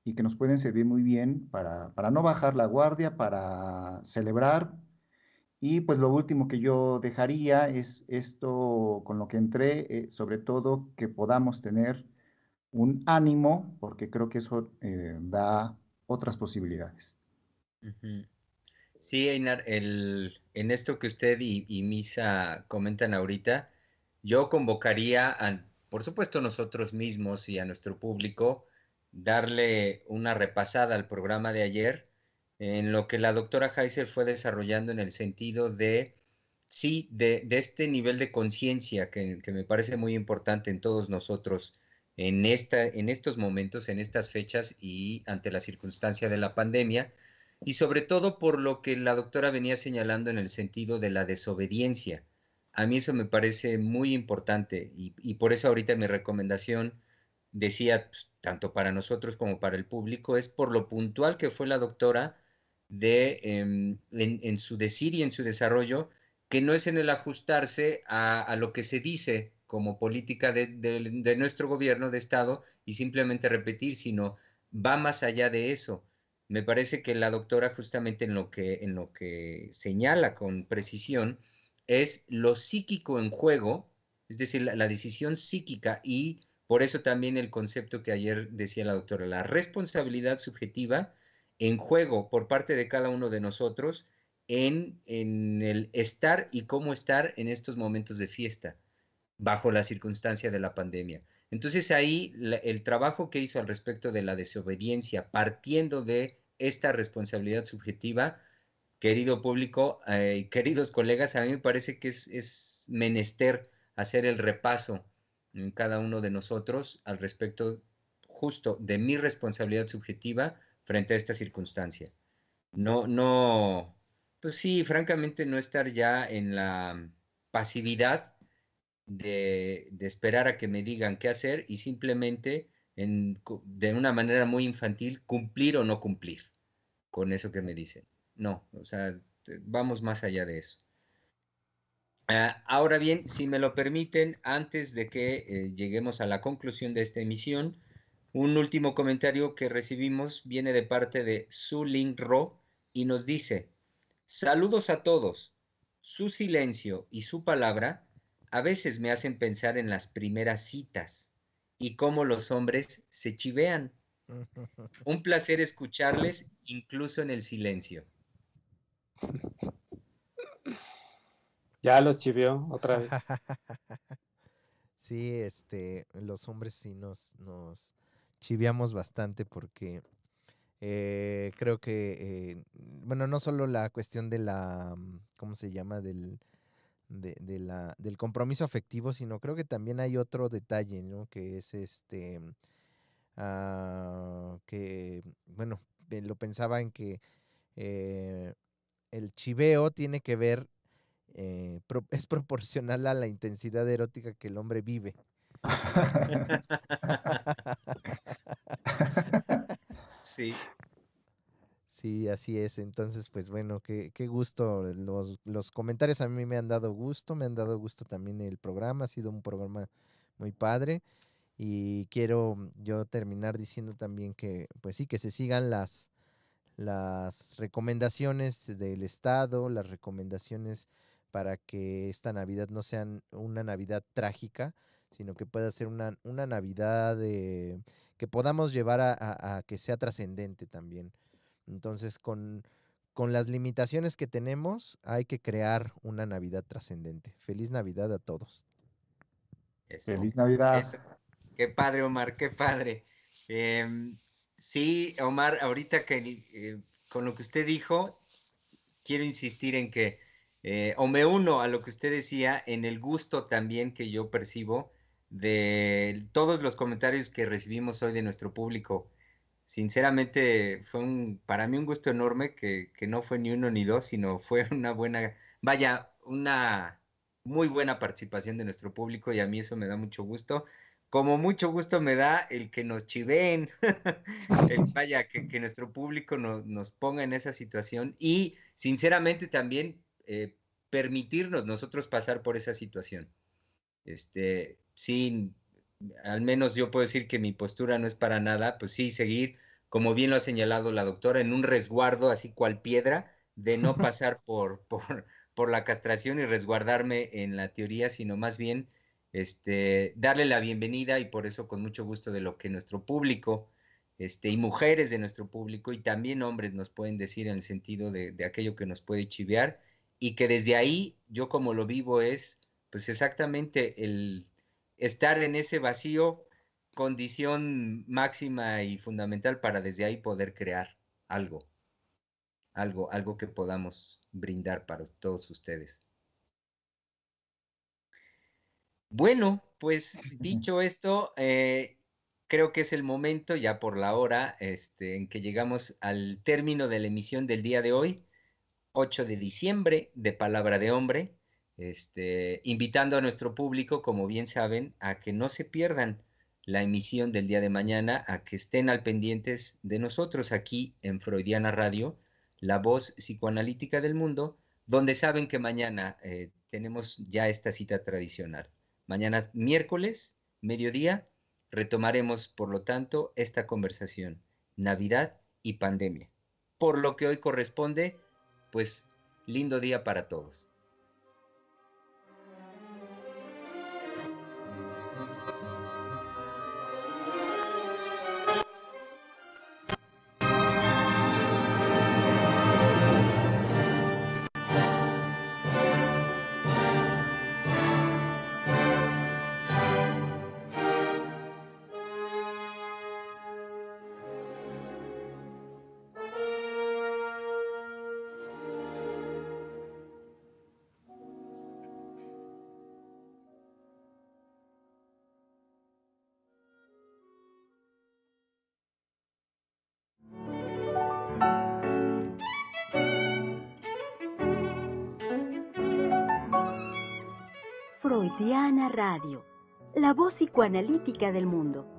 y que nos pueden servir muy bien para no bajar la guardia, para celebrar. Y pues lo último que yo dejaría es esto con lo que entré, sobre todo que podamos tener un ánimo, porque creo que eso da otras posibilidades. Ujú. Sí, Einar, en esto que usted y Misa comentan ahorita, yo convocaría por supuesto, nosotros mismos y a nuestro público, darle una repasada al programa de ayer, en lo que la doctora Heiser fue desarrollando en el sentido de, sí, de este nivel de conciencia que me parece muy importante en todos nosotros en estos momentos, en estas fechas y ante la circunstancia de la pandemia y sobre todo por lo que la doctora venía señalando en el sentido de la desobediencia. A mí eso me parece muy importante y por eso ahorita mi recomendación decía, pues, tanto para nosotros como para el público, es por lo puntual que fue la doctora en su decir y en su desarrollo, que no es en el ajustarse a lo que se dice como política de nuestro gobierno de Estado y simplemente repetir, sino va más allá de eso. Me parece que la doctora justamente en lo que señala con precisión es lo psíquico en juego, es decir, la decisión psíquica y por eso también el concepto que ayer decía la doctora, la responsabilidad subjetiva en juego por parte de cada uno de nosotros en el estar y cómo estar en estos momentos de fiesta bajo la circunstancia de la pandemia. Entonces ahí el trabajo que hizo al respecto de la desobediencia, partiendo de esta responsabilidad subjetiva, querido público, queridos colegas, a mí me parece que es menester hacer el repaso en cada uno de nosotros al respecto justo de mi responsabilidad subjetiva frente a esta circunstancia. No, no, pues sí, francamente no estar ya en la pasividad de esperar a que me digan qué hacer y simplemente de una manera muy infantil cumplir o no cumplir con eso que me dicen. No, o sea, vamos más allá de eso. Ahora bien, si me lo permiten, antes de que lleguemos a la conclusión de esta emisión, un último comentario que recibimos viene de parte de Su Ling Ro y nos dice, saludos a todos. Su silencio y su palabra a veces me hacen pensar en las primeras citas y cómo los hombres se chivean. Un placer escucharles incluso en el silencio. Ya los chivió otra vez. Sí, los hombres sí nos chiviamos bastante porque creo que, bueno, no solo la cuestión de ¿cómo se llama? Del compromiso afectivo, sino creo que también hay otro detalle, ¿no? Que es que, bueno, lo pensaba en que eh, el chiveo tiene que ver, es proporcional a la intensidad erótica que el hombre vive. Sí. Sí, así es. Entonces, pues bueno, qué gusto. Los comentarios a mí me han dado gusto, me han dado gusto también el programa. Ha sido un programa muy padre. Y quiero yo terminar diciendo también que, pues sí, que se sigan las recomendaciones del Estado, las recomendaciones para que esta Navidad no sea una Navidad trágica, sino que pueda ser una Navidad que podamos llevar a que sea trascendente también. Entonces, con las limitaciones que tenemos, hay que crear una Navidad trascendente. Feliz Navidad a todos. Eso, Feliz Navidad. eso. Qué padre, Omar, qué padre. Sí, Omar, ahorita que con lo que usted dijo, quiero insistir en que, o me uno a lo que usted decía, en el gusto también que yo percibo de todos los comentarios que recibimos hoy de nuestro público. Sinceramente, fue para mí un gusto enorme que no fue ni uno ni dos, sino fue una buena, vaya, una muy buena participación de nuestro público y a mí eso me da mucho gusto. Como mucho gusto me da el que nos chiveen, vaya, que nuestro público nos ponga en esa situación y sinceramente también permitirnos nosotros pasar por esa situación. Sí, al menos yo puedo decir que mi postura no es para nada, pues sí, seguir, como bien lo ha señalado la doctora, en un resguardo así cual piedra, de no pasar por la castración y resguardarme en la teoría, sino más bien darle la bienvenida y por eso con mucho gusto de lo que nuestro público, y mujeres de nuestro público y también hombres nos pueden decir en el sentido de aquello que nos puede chivear y que desde ahí yo como lo vivo es pues exactamente el estar en ese vacío, condición máxima y fundamental para desde ahí poder crear algo, algo que podamos brindar para todos ustedes. Bueno, pues dicho esto, creo que es el momento, ya por la hora, en que llegamos al término de la emisión del día de hoy, 8 de diciembre, de Palabra de Hombre, invitando a nuestro público, como bien saben, a que no se pierdan la emisión del día de mañana, a que estén al pendientes de nosotros aquí en Freudiana Radio, la voz psicoanalítica del mundo, donde saben que mañana tenemos ya esta cita tradicional. Mañana miércoles, mediodía, retomaremos, por lo tanto, esta conversación, Navidad y pandemia. Por lo que hoy corresponde, pues, lindo día para todos. Freudiana Radio, la voz psicoanalítica del mundo.